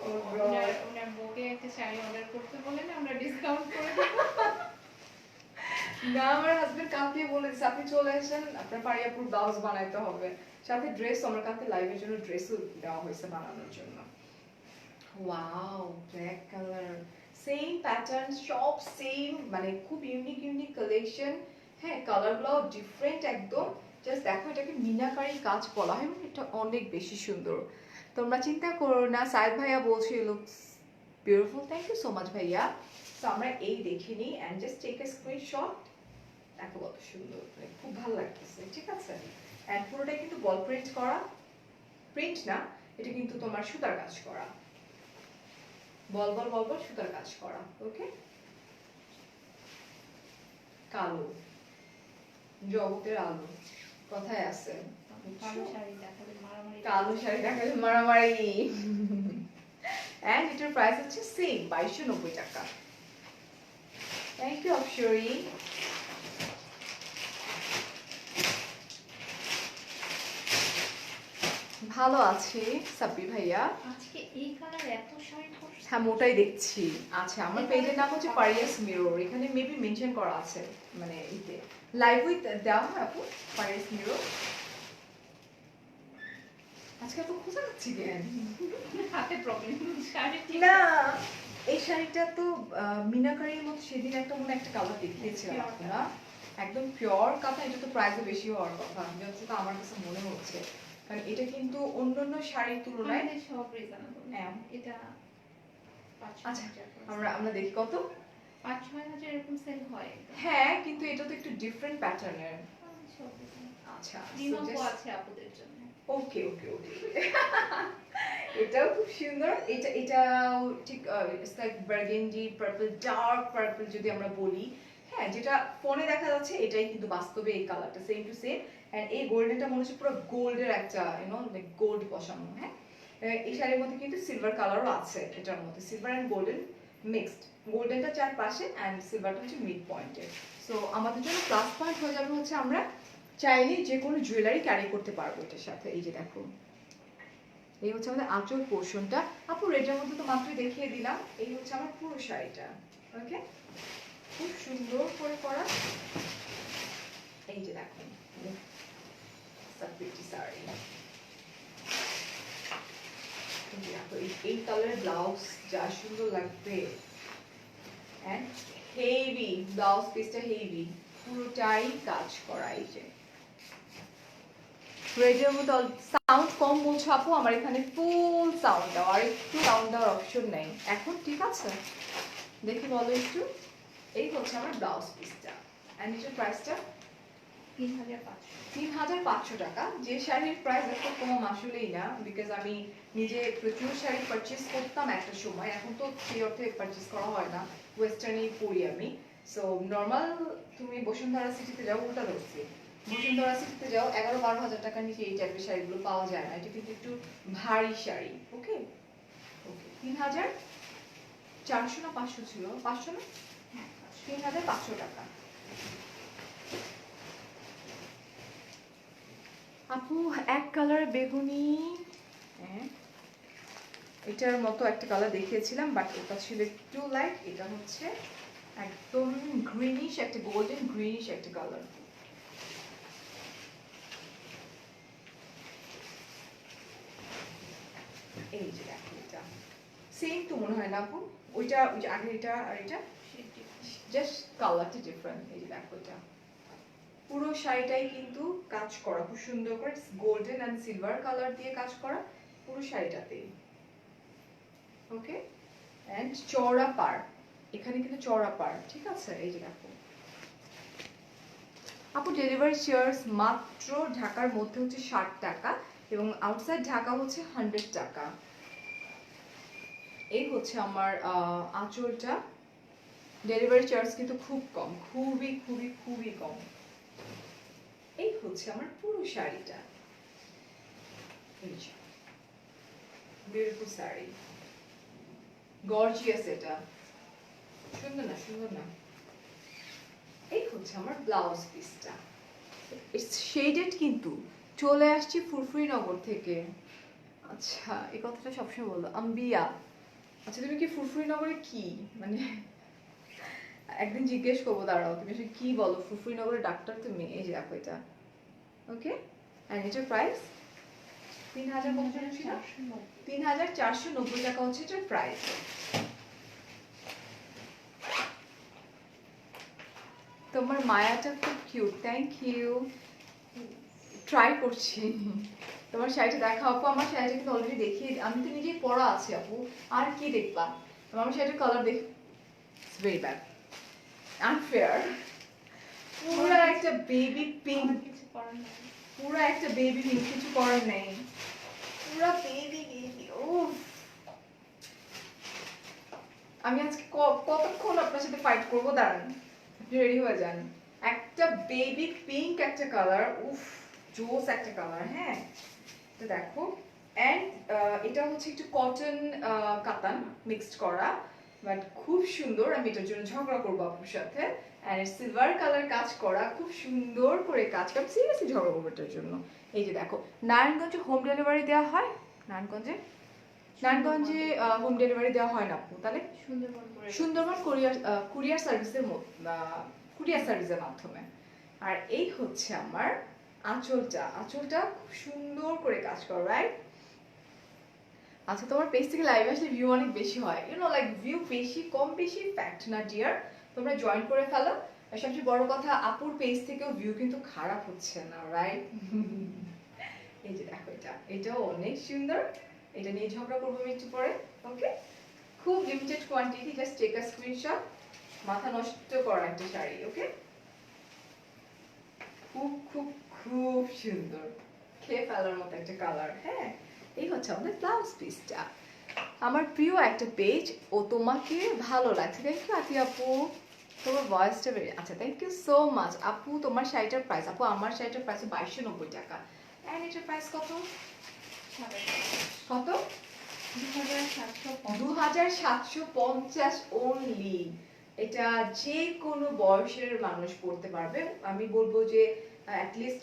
ওনার বউকে একটা শাড়ি অর্ডার করতে বলেন, আমরা ডিসকাউন্ট করে দেব। না, আমার হাজবেন্ড কালকে বলেছে আপনি চলে আসেন, আপনার পারিয়াপুর ব্লাউজ বানাইতে হবে, সাথে ড্রেস। আমার কাছে লাইভের জন্য ড্রেসও দেওয়া হয়েছে বানানোর জন্য। Wow, black colour, same pattern, সব সেম, মানে খুব ইউনিক ইউনিক কালেকশন। হ্যাঁ, কালারগুলো ডিফারেন্ট একদম। জাস্ট দেখো, এটাকে মিনাকারি কাজ বলা হয়, এটা অনেক বেশি সুন্দর। তোমরা চিন্তা করো না। সাইদ ভাইয়া বলছি looks beautiful. Thank you so much ভাইয়া। তো আমরা এই দেখে নিই and just take a screenshot. দেখো কত সুন্দর, খুব ভালো লাগতেছে। ঠিক আছে, অ্যান্ড পুরোটাই কিন্তু বল প্রিন্ট করা, প্রিন্ট না, এটা কিন্তু তোমার সুতার কাজ করা, বল বল বল বল সুতার কাজ করা। ওকে, কালো জগতের আলো কথায় আছে, কালো শাড়ি দেখালে মারামারি। কালো শাড়ি দেখালে মারামারি। এন্ড এটার প্রাইস হচ্ছে সেম 2290 টাকা। Thank you Opshori. ভালো আছি সাব্বির ভাইয়া। আজকে এই কালার এত শাড়ি পরছে। হ্যাঁ, মোটাই দেখছি। আচ্ছা, আমার পেজের নাম হচ্ছে পারিয়াস মিরর, এখানে মেবি মেনশন করা আছে, মানে ইতে লাইভ উইথ দেওয়া হয় আপু, পারিয়াস মিরর। আজকে এত খোঁজা যাচ্ছি কেন? হাতে প্রবলেম। শাড়ি না, এই শাড়িটা তো মিনাকারির মতো সেদিন একটা মনে একটা কালার দেখিয়েছিলাম আপনারা, একদম পিওর কাঁথা। এটা তো প্রাইসও বেশি হওয়ার কথা, যতটা আমার কাছে মনে হচ্ছে, কারণ এটা কিন্তু অন্যান্য শাড়ির তুলনায় আমাদের সব রিজনেবল। হ্যাঁ। এটা আচ্ছা, আমরা দেখি কত। 5-6 হাজার এরকম সেল হয়। হ্যাঁ, কিন্তু এটা তো একটু ডিফারেন্ট প্যাটার্নের। সব reasonable। আচ্ছা, রিমোকও আছে আপুদের জন্য। ওকে ওকে ওকে। এটাও খুব সুন্দর। এটাও ঠিক it's like burgundy purple, dark purple যদি আমরা বলি। হ্যাঁ, যেটা ফোনে দেখা যাচ্ছে এটাই কিন্তু বাস্তবে এই কালারটা সেম টু সেম। এন্ড এই গোল্ডেনটা মনে হচ্ছে পুরো গোল্ডের একটা লাইক গোল্ড বসানো। হ্যাঁ, এই শাড়ির মধ্যে কিন্তু সিলভার কালারও আছে, এটার মধ্যে সিলভার এন্ড গোল্ডেন মিক্সড। গোল্ডেনটা চারপাশে এন্ড সিলভারটা হচ্ছে মিড পয়েন্টে। সো আমাদের জন্য প্লাস পয়েন্ট হয়ে যাবে হচ্ছে আমরা চাইলে যে কোনো জুয়েলারি ক্যারি করতে পারবো এটার সাথে। এই যে দেখো, এই হচ্ছে আমাদের আঁচল পোর্শনটা। আপু রেডের মধ্যে তো মাত্রই দেখিয়ে দিলাম। এই হচ্ছে আমার পুরো শাড়িটা। ওকে, খুব সুন্দর করে করা। এই যে দেখো, প্রিটি শাড়ি। দেখো এই কালারের ব্লাউজ যা সুন্দর লাগবে, এন্ড হেভি ব্লাউজ পিসটা, হেভি পুরোটাই কাজ করা। এই যে রেডিওর মধ্যে সাউন্ড কম বলছো আপু, আমার এখানে ফুল সাউন্ড দাও, আর একটু সাউন্ড দেওয়ার অপশন নেই এখন, ঠিক আছে? দেখে বলো একটু। এই হচ্ছে আমার ব্লাউজ পিসটা, এন্ড এটার প্রাইসটা 3,500 টাকা। যে শাড়ির প্রাইস এত কম আসলেই না, বিকজ আমি নিজে প্রচুর শাড়ি পারচেস করতাম একটা সময়, এখন তো সেই অর্থে পারচেস করা হয় না, ওয়েস্টার্নই পরি আমি। সো নর্মাল তুমি বসুন্ধরা সিটিতে যাও, ওটা ধরছি, বসুন্ধরা সিটিতে যাও 11-12 হাজার টাকার নিচে এই টাইপের শাড়িগুলো পাওয়া যায় না। এটা কিন্তু একটু ভারী শাড়ি। ওকে ওকে, 3,400 না 500 ছিল, 500 না, 3,500 টাকা। আপু এক কালার বেগুনি, হ্যাঁ এটার মতো একটা কালার দেখিয়েছিলাম, বাট ওটা ছিল একটু লাইট, এটা হচ্ছে একদম গ্রিনিশ, একটা গোল্ডেন গ্রিনিশ একটা কালার। এই যে দেখো, এটা সেম তো মনে হয় না আপু? ওইটা ওই যে আগে এটা আর এটা জাস্ট কালারটা ডিফারেন্ট। এই যে দেখো, এটা পুরো শাড়িটাই কিন্তু কাজ করা খুব সুন্দর করে, গোল্ডেন এন্ড সিলভার কালার দিয়ে কাজ করা পুরো শাড়িটাতে। ওকে, এন্ড চওড়া পার, এখানে কিন্তু চওড়া পার, ঠিক আছে? এই যে দেখো আপু, ডেলিভারি চার্জ মাত্র ঢাকার মধ্যে হচ্ছে 60 টাকা এবং আউটসাইড ঢাকা হচ্ছে 100 টাকা। এই হচ্ছে আমার আঁচলটা। ডেলিভারি চার্জ কিন্তু খুব কম, খুবই খুবই খুবই কম। এই হচ্ছে আমার পুরো শাড়িটা। বিউটিফুল শাড়ি, গর্জিয়াস, এটা সুন্দর না? সুন্দর না? এই হচ্ছে আমার ব্লাউজ পিসটা, ইটস শেডেড, কিন্তু চলে আসছি ফুরফুরিনগর থেকে। আচ্ছা, এই কথাটা সবসময় বলবো, আম্বিয়া। আচ্ছা, তুমি কি ফুরফুরিনগরে কি মানে, একদিন জিজ্ঞেস করবো, দাঁড়াও, তুমি আসলে কি বলো, ফুরফুরিনগরে ডাক্তার তুমি? এই যে দেখো এটা। ওকে, এন্ড এটার প্রাইস 3,490 টাকা হচ্ছে এটার প্রাইস। তোমার মায়াটা খুব কিউট, থ্যাংক ইউ। ট্রাই করছি। তোমার শাড়িটা দেখা আপু, আমার শাড়িটা কিন্তু অলরেডি দেখিয়ে, আমি তো নিজেই পরা আছে আপু, আর কি দেখবা? আমার শাড়িটার কালার দেখ, ইটস ভেরি ব্যাড, আনফেয়ার। পুরো একটা বেবি পিঙ্ক, পুরো একটা বেবি পিঙ্ক, কিছু করার নেই, পুরো বেবি বেবি। উফ, আমি আজকে কতক্ষণ আপনার সাথে ফাইট করবো, দাঁড়ান, আপনি রেডি হয়ে যান। একটা বেবি পিঙ্ক একটা কালার, উফ জোস একটা কালার। হ্যাঁ, তো দেখো, এন্ড এটা হচ্ছে একটু কটন কাতান মিক্সড করা, বাট খুব সুন্দর। আমি এটার জন্য ঝগড়া করবো আপুর সাথে। এন্ড সিলভার কালার কাজ করা, খুব সুন্দর করে কাজ করা, সিরিয়াসলি ঝগড়া করবো এটার জন্য। এই যে দেখো, নারায়ণগঞ্জে হোম ডেলিভারি দেওয়া হয়? নারায়ণগঞ্জে হোম ডেলিভারি দেওয়া হয় না আপু, তাহলে সুন্দরবন কুরিয়ার সার্ভিসের কুরিয়ার সার্ভিসের মাধ্যমে। আর এই হচ্ছে আমার আঁচলটা, আঁচলটা খুব সুন্দর করে কাজ করা, রাইট? আচ্ছা, তোমার পেজ থেকে লাইভ আসলে ভিউ অনেক বেশি হয়, ইউ নো, লাইক ভিউ বেশি কম বেশি ফ্যাক্ট না ডিয়ার, তোমরা জয়েন করে ফেলো। আর সবচেয়ে বড় কথা, আপুর পেজ থেকেও ভিউ কিন্তু খারাপ হচ্ছে না, রাইট? এই যে দেখো, এটাও অনেক সুন্দর, এটা নিয়ে ঝগড়া করবো আমি একটু পরে। ওকে, খুব limited quantity, just take a screenshot. মাথা নষ্ট করা একটা শাড়ি। ওকে, খুব খুব খুব সুন্দর, খেয়ে ফেলার মতো একটা কালার। হ্যাঁ, এই হচ্ছে আমাদের ব্লাউজ পিসটা। আমার প্রিয় একটা পেজ, ও তোমাকে ভালো লাগছে, থ্যাংক ইউ আতি আপু, তোমার ভয়েসটা বেড়ে, আচ্ছা থ্যাংক ইউ সো মাচ আপু। তোমার শাড়িটার প্রাইস আপু, আমার শাড়িটার প্রাইস 2290 টাকা, এন্ড এটার প্রাইস কত? কত? 2,750 অনলি। এটা যে কোনো বয়সের মানুষ পড়তে পারবে। আমি বলবো যে অ্যাটলিস্ট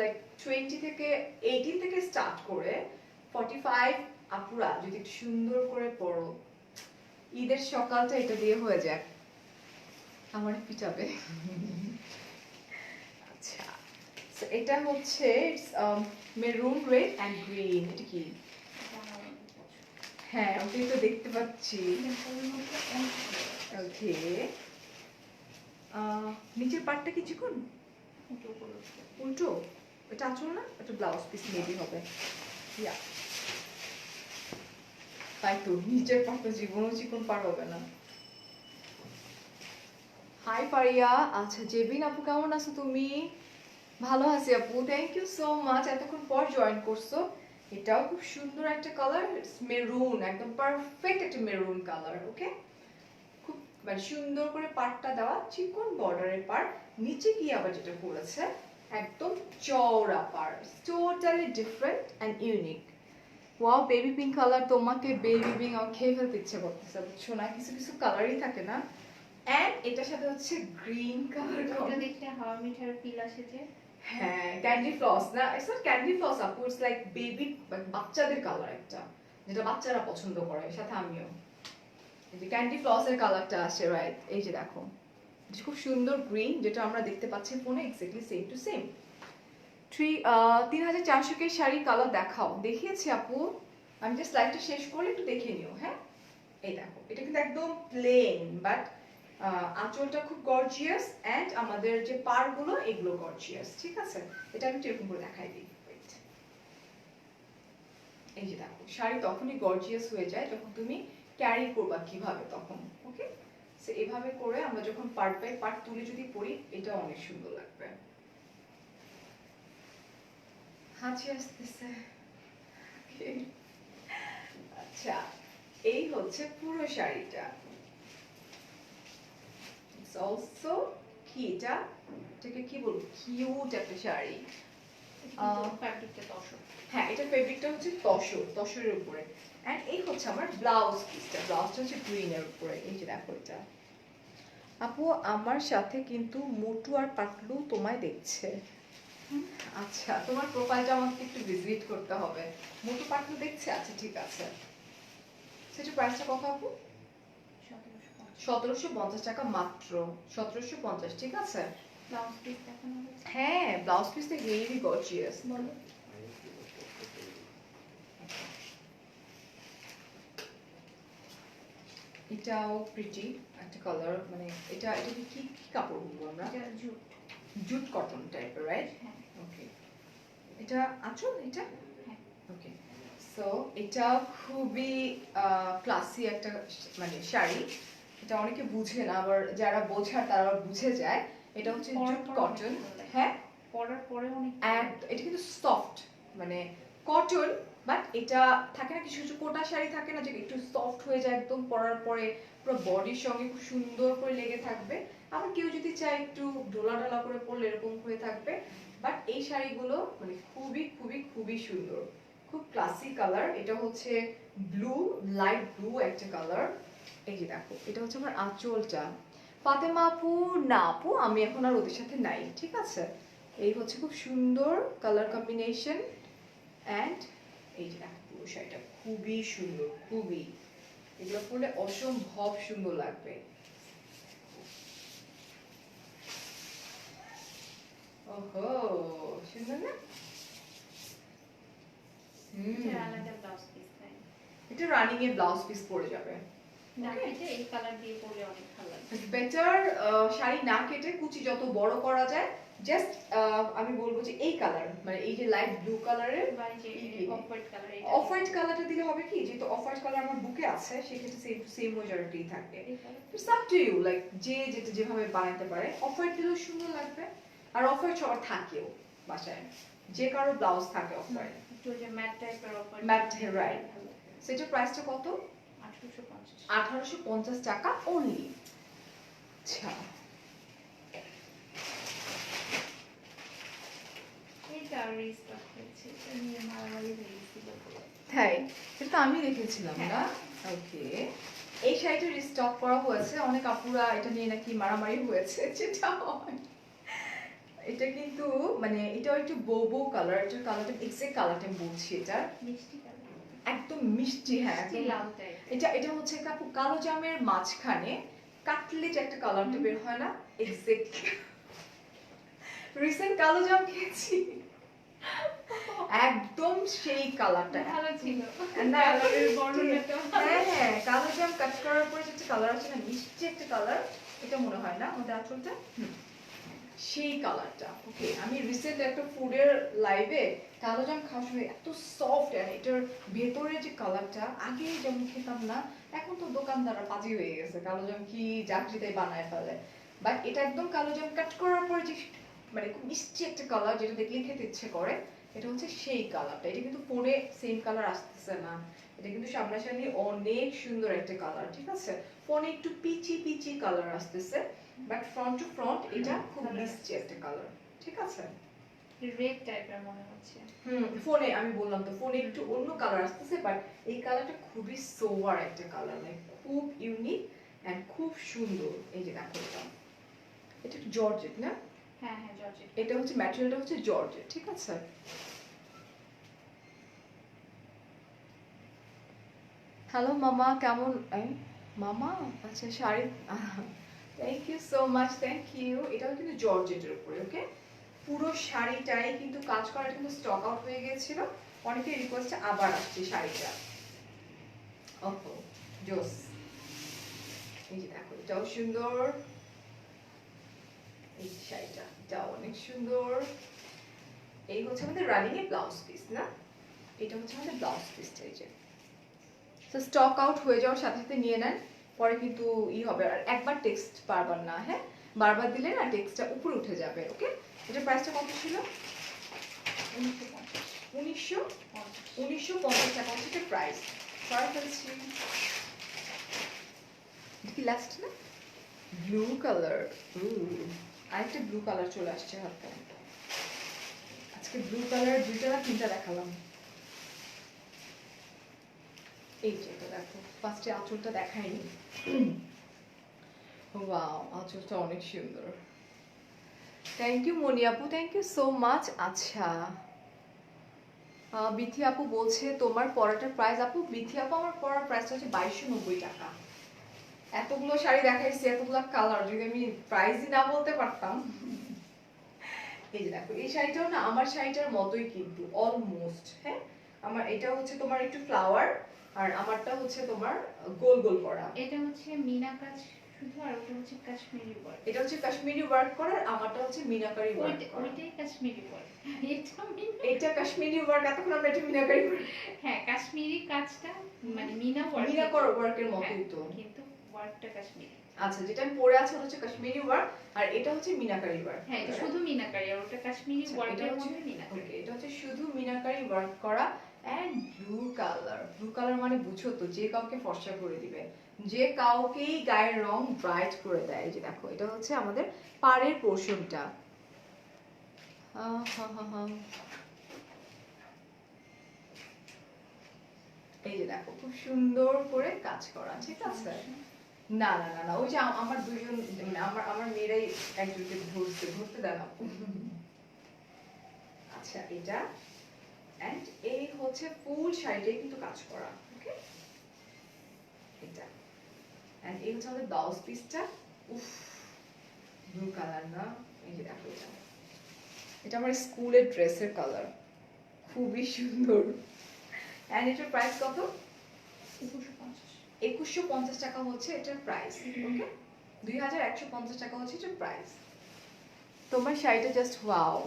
লাইক 20 থেকে 18 থেকে স্টার্ট করে 45 আপুরা যদি একটু সুন্দর করে পরো, ঈদের সকালটা এটা দিয়ে হয়ে যায়। আমার পিটাবে। আচ্ছা, so এটা হচ্ছে মেরুন রেড অ্যান্ড গ্রিন। এটা কি? হ্যাঁ, ওটাই তো দেখতে পাচ্ছি। ওকে, নিচের পার্টটা কি চিকন উল্টো? এটা আঁচল না, এটা ব্লাউজ পিস মেবি হবে। ইয়া, তাই তো, নিচের পার্টটা জীবনও চিকন পার হবে না। হাই পারিয়া, আচ্ছা জেবিন আপু কেমন আছো তুমি? ভালো আছি আপু, থ্যাংক ইউ সো মাচ, এতক্ষণ পর জয়েন করছো। এটাও খুব সুন্দর একটা কালার, মেরুন, একদম পারফেক্ট একটা মেরুন কালার। ওকে, খুব মানে সুন্দর করে পাড়টা দেওয়া, চিকন বর্ডারের পাড়, নিচে কি আবার যেটা করেছে একদম চওড়া পাড়, totally different and unique. Wow, baby pink colour, তোমাকে বেবি পিঙ্ক আমার খেয়ে ফেলতে ইচ্ছে করতেছে, বুঝছো না? কিছু কিছু কালারই থাকে না। এন্ড এটার সাথে হচ্ছে গ্রিন কালার, ওটা দেখতে হাওয়া মিঠার ফিল আসে যে। হ্যাঁ, ক্যান্ডি ফ্লস না, ইটস নট ক্যান্ডি ফ্লস আপু, ইটস লাইক বেবি, বাচ্চাদের কালার একটা, যেটা বাচ্চারা পছন্দ করে, সাথে আমিও। এই যে ক্যান্ডি ফ্লসের কালারটা আসে, রাইট? এই যে দেখো, এটা খুব সুন্দর গ্রিন, যেটা আমরা দেখতে পাচ্ছি ফোনে, exactly same to same. 3400 K sari colour দেখাও। দেখিয়েছি আপু, আমি জাস্ট লাইভটা শেষ করলে একটু দেখে নিও। হ্যাঁ, এই দেখো, এটা কিন্তু একদম প্লেন, বাট আঁচলটা খুব গর্জিয়াস, এন্ড আমাদের যে পাড়গুলো এগুলো গর্জিয়াস। ঠিক আছে, এটা আমি এরকম করে দেখাই দিই। Wait. এই যে দেখো, শাড়ি তখনই গর্জিয়াস হয়ে যায় যখন তুমি ক্যারি করবা কিভাবে তখন। ওকে, সো এভাবে করে আমরা যখন পার্ট বাই পার্ট তুলে যদি পরি, এটা অনেক সুন্দর লাগবে। হাঁচি আসতেছে। Okay. আচ্ছা, এই হচ্ছে পুরো শাড়িটা। It's also কি এটা, এটাকে কি বলবো, কিউট একটা শাড়ি। ফ্যাব্রিকটা দর্শক। হ্যাঁ, এটা ফেব্রিকটা হচ্ছে তসর, তসরের উপরে। এন্ড এই হচ্ছে আমার ব্লাউজ পিসটা, ব্লাউজটা হচ্ছে গ্রিনের উপরে। এই যে দেখো, এটা আপু আমার সাথে কিন্তু মোটু আর পাতলু তোমায় দেখছে। আচ্ছা, তোমার প্রোফাইলটা আমাকে একটু ভিজিট করতে হবে। মোটু পাতলু দেখছে, আচ্ছা ঠিক আছে। সেটা প্রাইসটা কত আপু? 1750 টাকা মাত্র, 1750। ঠিক আছে, ব্লাউজ পিস দেখানো হয়েছে। হ্যাঁ, ব্লাউজ পিসটা হেভি গর্জিয়াস। বলো। এটাও প্রিটি একটা কালার, মানে এটা এটা কি কি কাপড় বলবো আমরা? এটা জুট। জুট কটন টাইপের, রাইট? হ্যাঁ। ওকে, এটা আঁচল এটা? হ্যাঁ। ওকে, সো এটা খুবই ক্লাসি একটা মানে শাড়ি। এটা অনেকে বুঝে না, আবার যারা বোঝার তারা বুঝে যায়। এটা হচ্ছে জুট কটন। হ্যাঁ, পরার পরে অনেক এটা কিন্তু সফট, মানে কটন, বাট এটা থাকে না কিছু কিছু কোটা শাড়ি থাকে না যে একটু সফট হয়ে যায় একদম, পরার পরে পুরো বডির সঙ্গে খুব সুন্দর করে লেগে থাকবে। আবার কেউ যদি চায় একটু ঢোলা ঢালা করে পরলে এরকম হয়ে থাকবে। বাট এই শাড়িগুলো মানে খুবই খুবই খুবই সুন্দর, খুব ক্লাসিক কালার। এটা হচ্ছে ব্লু, লাইট ব্লু একটা কালার। এই যে দেখো, এটা হচ্ছে আমার আঁচলটা। ফাতেমা আপু, না আপু আমি এখন আর ওদের সাথে নাই। ঠিক আছে, এই হচ্ছে খুব সুন্দর কালার কম্বিনেশন। এন্ড এই যে দেখো, পুরো শাড়িটা খুবই সুন্দর, খুবই, এগুলো পরলে অসম্ভব সুন্দর লাগবে। ওহো, সুন্দর না? আলাদা ব্লাউজ পিস তাই। এটা রানিং এ ব্লাউজ পিস পরে যাবে। না, এটা এই কালার দিয়ে পরলে অনেক ভালো লাগবে। বেটার শাড়ি না কেটে কুচি যত বড় করা যায়, জাস্ট আমি বলবো যে এই কালার, মানে এই যে লাইট ব্লু কালারের বা এই যে অফ হোয়াইট কালার, এটা অফ হোয়াইট কালারটা দিলে হবে কি, যেহেতু অফ হোয়াইট কালার আমার বুকে আছে, সেক্ষেত্রে সেম সেম মেজরিটি থাকবে। It's up to you, like যে যেটা যেভাবে বানাতে পারে। অফ হোয়াইট দিলেও সুন্দর লাগবে, আর অফ হোয়াইট সবার থাকেও বাসায়, যে কারো ব্লাউজ থাকে অফ হোয়াইট, একটু যে ম্যাট টাইপের অফ হোয়াইট। Mat, right. সেটার প্রাইসটা কত? 1850। 1850 টাকা অনলি। আচ্ছা, এটা রিস্টক হয়েছে, এটা নিয়ে মারামারি হয়ে গেছিল। তাই? এটা তো আমি দেখেছিলাম না। ওকে, এই শাড়িটা রিস্টক করা হয়েছে, অনেক আপুরা এটা নিয়ে নাকি মারামারি হয়েছে, যেটা হয়। এটা কিন্তু মানে এটাও একটু বউ বউ কালার, এটার কালারটা এক্সাক্ট কালারটা আমি বলছি, এটা মিষ্টি কালার, একদম মিষ্টি, হ্যাঁ মিষ্টি একদম। লাল টাইপের। এটা হচ্ছে কাপু কালো জামের মাঝখানে কাটলেট একটা কালারটা বের হয় না, এক্সাক্ট। রিসেন্ট কালো জাম খেয়েছি, একদম সেই কালারটা। ভালো ছিল না কালারের বর্ণনাটা। হ্যাঁ হ্যাঁ, কালো জাম কাট করার পরে যে একটা কালার আছে না, মিষ্টি একটা কালার, এটা মনে হয় না আমাদের আঁচলটা, সেই কালারটা। ওকে, আমি রিসেন্ট একটা ফুডের লাইভে কালো জাম খাওয়ার সময় এত সফট, আর এটার ভেতরে যে কালারটা, আগে যেমন খেতাম না, এখন তো দোকানদাররা পাজি হয়ে গেছে, কালো জাম কি চাকরিতে বানায় ফেলে। বাট এটা একদম কালো জাম কাট করার পরে যে মানে খুব মিষ্টি একটা কালার, যেটা দেখলেই খেতে ইচ্ছে করে, এটা হচ্ছে সেই কালারটা। এটা কিন্তু ফোনে সেম কালার আসতেছে না, এটা কিন্তু সামনাসামনি অনেক সুন্দর একটা কালার, ঠিক আছে? ফোনে একটু পিচি পিচি কালার আসতেছে, বাট ফ্রন্ট টু ফ্রন্ট এটা খুব মিষ্টি একটা কালার, ঠিক আছে? রেড টাইপের মনে হচ্ছে। ফোনে আমি বললাম তো, ফোনে একটু অন্য কালার আসতেছে, বাট এই কালারটা খুবই সোভার একটা কালার, মানে খুব ইউনিক এন্ড খুব সুন্দর। এই যে দেখো, এটা একটু জর্জেট না? হ্যাঁ হ্যাঁ, জর্জেট। এটা হচ্ছে ম্যাটেরিয়ালটা হচ্ছে জর্জেট, ঠিক আছে? হ্যালো মামা, কেমন? মামা আচ্ছা, sari, thank you so much, thank you. এটাও কিন্তু জর্জেটের উপরে, ওকে? পুরো শাড়িটাই কিন্তু কাজ করা, এটা কিন্তু স্টক আউট হয়ে গিয়েছিল, অনেকের রিকোয়েস্টে আবার আসছে শাড়িটা। ওহো, জোস। এই যে দেখো, এটাও সুন্দর, এই যে শাড়িটা, এটাও অনেক সুন্দর। এই হচ্ছে আমাদের রানিং এর ব্লাউজ পিস না, এটা হচ্ছে আমাদের ব্লাউজ পিসটা। এই যে স্টক আউট হয়ে যাওয়ার সাথে সাথে নিয়ে নেন, পরে কিন্তু হবে, আর একবার টেক্সট বারবার না, হ্যাঁ বারবার দিলে না টেক্সটটা উপরে উঠে যাবে, ওকে? এটার প্রাইসটা কত ছিল? 1950 টাকা হচ্ছে এটার প্রাইস। পরে ফেলছি, কি লাস্ট না, ব্লু কালার। আরেকটা ব্লু কালার চলে আসছে হাতে, আজকে ব্লু কালার দুইটা না তিনটা দেখালাম। এই যে এটা দেখো, ফার্স্টে আঁচলটা দেখাইনি। ওয়াও, আঁচলটা অনেক সুন্দর। থ্যাংক ইউ মনি আপু, থ্যাংক ইউ সো মাচ। আচ্ছা, বিথি আপু বলছে তোমার পরাটার প্রাইস। আপু বিথি আপু, আমার পরার প্রাইসটা হচ্ছে 2290 টাকা। এতগুলো শাড়ি দেখাইছি, এতগুলো কালার, যদি আমি প্রাইসই না বলতে পারতাম। এই যে দেখো, এই শাড়িটাও না আমার শাড়িটার মতোই কিন্তু অলমোস্ট, হ্যাঁ। আমার এটা হচ্ছে তোমার একটু ফ্লাওয়ার, আর আমারটা হচ্ছে তোমার গোল গোল করা। এটা হচ্ছে মিনা কাজ শুধু, আর ওটা হচ্ছে কাশ্মীরি ওয়ার্ক। এটা হচ্ছে কাশ্মীরি ওয়ার্ক করা, আর আমারটা হচ্ছে মিনাকারি ওয়ার্ক করা। ওইটাই কাশ্মীরি ওয়ার্ক, এটা কাশ্মীরি ওয়ার্ক, এতক্ষণ আমরা এটা মিনাকারি ওয়ার্ক। হ্যাঁ, কাশ্মীরি কাজটা মানে মিনা ওয়ার্ক, মিনা ওয়ার্কের মতোই তো, কিন্তু ওয়ার্কটা কাশ্মীরি। আচ্ছা, যেটা আমি পরে আছে ওটা হচ্ছে কাশ্মীরি ওয়ার্ক, আর এটা হচ্ছে মিনাকারি ওয়ার্ক। হ্যাঁ, এটা শুধু মিনাকারি, আর ওটা কাশ্মীরি ওয়ার্কের মধ্যে মিনাকারি। ওকে, এটা হচ্ছে শুধু মিনাকারি ওয়ার্ক করা and blue colour. Blue colour মানে বুঝো তো, যে কাউকে ফর্সা করে দিবে, যে কাউকেই গায়ের রং ব্রাইট করে দেয়। এই যে দেখো, এটা হচ্ছে আমাদের পাড়ের পোরশনটা। এই যে দেখো, খুব সুন্দর করে কাজ করা, ঠিক আছে? না না না না, ওই যে আমার দুইজন, মানে আমার মেয়েরাই একজনকে ধরতে দেন আপু। আচ্ছা, এটা এন্ড এই হচ্ছে ফুল শাড়িটাই কিন্তু কাজ করা, ওকে? এটা এন্ড এই হচ্ছে আমাদের ব্লাউজ পিসটা। উফ, ব্লু কালার না? এই যে দেখো, এটা এটা আমার স্কুলের ড্রেসের কালার, খুবই সুন্দর। এন্ড এটার প্রাইস কত? 2150 টাকা হচ্ছে এটার প্রাইস, ওকে? 2150 টাকা হচ্ছে এটার প্রাইস। তোমার শাড়িটা জাস্ট ওয়াও।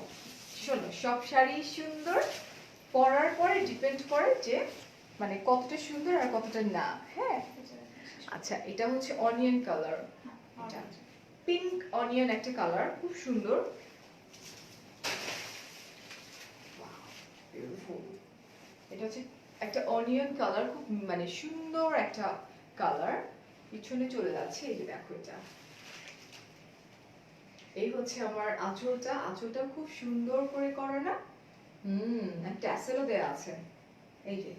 শোনো, সব শাড়ি সুন্দর, পরার পরে ডিপেন্ড করে যে মানে কতটা সুন্দর আর কতটা না, হ্যাঁ। আচ্ছা, এটা হচ্ছে অনিয়ন কালার, এটা পিঙ্ক অনিয়ন একটা কালার, খুব সুন্দর। এটা হচ্ছে একটা অনিয়ন কালার, খুব মানে সুন্দর একটা কালার। পিছনে চলে যাচ্ছে, এই যে দেখো, এটা এই হচ্ছে আমার আঁচলটা। আঁচলটা খুব সুন্দর করে করা না? ট্যাসেলও দেয়া আছে, এই যে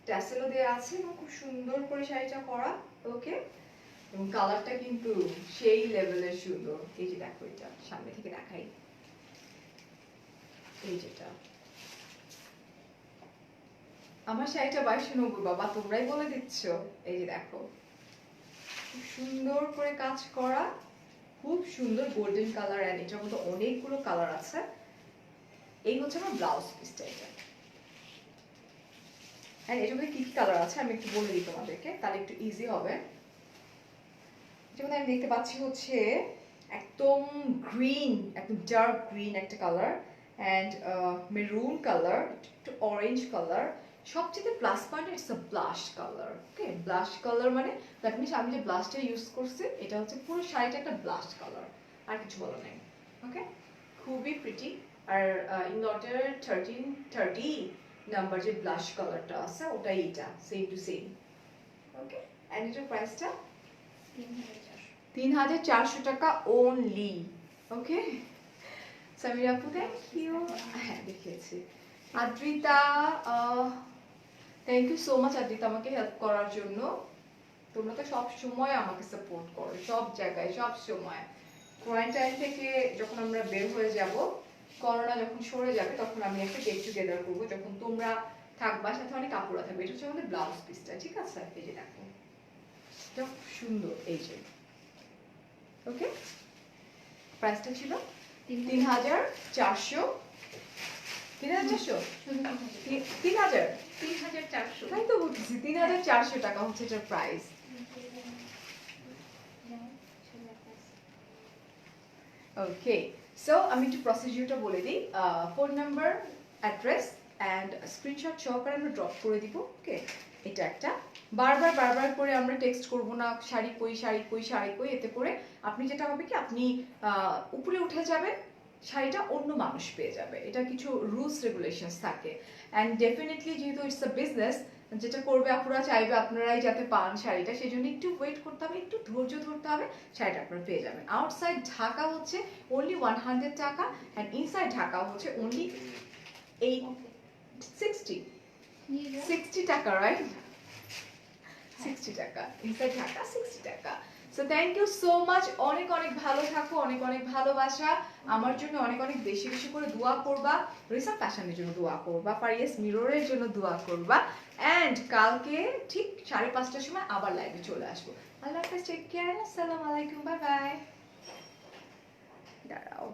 ট্যাসেলও দেয়া আছে, এবং খুব সুন্দর করে শাড়িটা করা, ওকে? এবং কালারটা কিন্তু সেই লেভেলের সুন্দর। এই যে দেখো, এটা সামনে থেকে দেখাই, এই যেটা আমার শাড়িটা 2290 বাবা, তোমরাই বলে দিচ্ছ। এই যে দেখো, খুব সুন্দর করে কাজ করা, খুব সুন্দর গোল্ডেন কালার, এন্ড এটার মধ্যে অনেকগুলো কালার আছে। এই হচ্ছে আমার ব্লাউজ পিসটা। এটা এন্ড এটার মধ্যে কি কি কালার আছে আমি একটু বলে দিই তোমাদেরকে, তাহলে একটু ইজি হবে। যেমন আমি দেখতে পাচ্ছি হচ্ছে একদম গ্রিন, একদম ডার্ক গ্রিন একটা কালার, অ্যান্ড মেরুন কালার, একটু অরেঞ্জ কালার, সবচেয়ে plus point it's a blush colour. Okay, blush colour মানে দ্যাট মিনস আমি যে ব্লাশটা ইউজ করছি এটা হচ্ছে পুরো শাড়িটা একটা ব্লাশ কালার, আর কিছু বলা নেই। ওকে, খুবই প্রিটি। আর ইন অর্ডার 1330 নাম্বার যে ব্লাশ কালারটা আছে ওটাই, এটা same to same. Okay, and এটার প্রাইসটা 3400 টাকা ওনলি। ওকে, সামিরা আপু থ্যাংক ইউ। হ্যাঁ দেখিয়েছি। Adrita, thank you so much Adrita আমাকে হেল্প করার জন্য। তোমরা তো সব সময় আমাকে সাপোর্ট করো, সব জায়গায় সব সময়। কোয়ারেন্টাইন থেকে যখন আমরা বের হয়ে যাব, করোনা যখন সরে যাবে, তখন আমি একটা গেট টুগেদার করবো, যখন তোমরা থাকবা, সাথে অনেক কাপড় থাকবে। এটা হচ্ছে আমাদের ব্লাউজ পিসটা, ঠিক আছে? এই যে দেখো, এটা খুব সুন্দর। এই যে ওকে, প্রাইসটা ছিল 3400। 3400 তাই তো বলতেছি, 3400 টাকা হচ্ছে এটার প্রাইস। ওকে, সো আমি একটু প্রসিডিউরটা বলে দিই। Phone number, address and screenshot সহকারে আমরা ড্রপ করে দিব। ওকে, এটা একটা বারবার বারবার করে আমরা টেক্সট করব না, শাড়ি কই শাড়ি কই শাড়ি কই। এতে করে আপনি যেটা হবে কি, আপনি উপরে উঠে যাবেন, শাড়িটা অন্য মানুষ পেয়ে যাবে। এটা কিছু রুলস রেগুলেশনস থাকে, অ্যান্ড ডেফিনেটলি যেহেতু ইটস আ বিজনেস, যেটা করবে আপুরা চাইবে আপনারাই যাতে পান শাড়িটা, সেই জন্য একটু ওয়েট করতে হবে, একটু ধৈর্য ধরতে হবে, শাড়িটা আপনারা পেয়ে যাবেন। আউটসাইড ঢাকা হচ্ছে অনলি 100 টাকা, অ্যান্ড ইনসাইড ঢাকা হচ্ছে অনলি 60 টাকা, রাইট? 60 টাকা ইনসাইড ঢাকা, 60 টাকা। So thank you so much, অনেক অনেক ভালো থাকো, অনেক অনেক ভালোবাসা। আমার জন্য অনেক অনেক বেশি বেশি করে দোয়া করবা, রিসা ফ্যাশনের জন্য দোয়া করবা, পারিয়াস মিররের জন্য দোয়া করবা, অ্যান্ড কালকে ঠিক 5:30টার সময় আবার লাইভে চলে আসবো। আল্লাহ হাফেজ, টেক কেয়ার, আসসালামু আলাইকুম, বাই বাই। দাঁড়াও।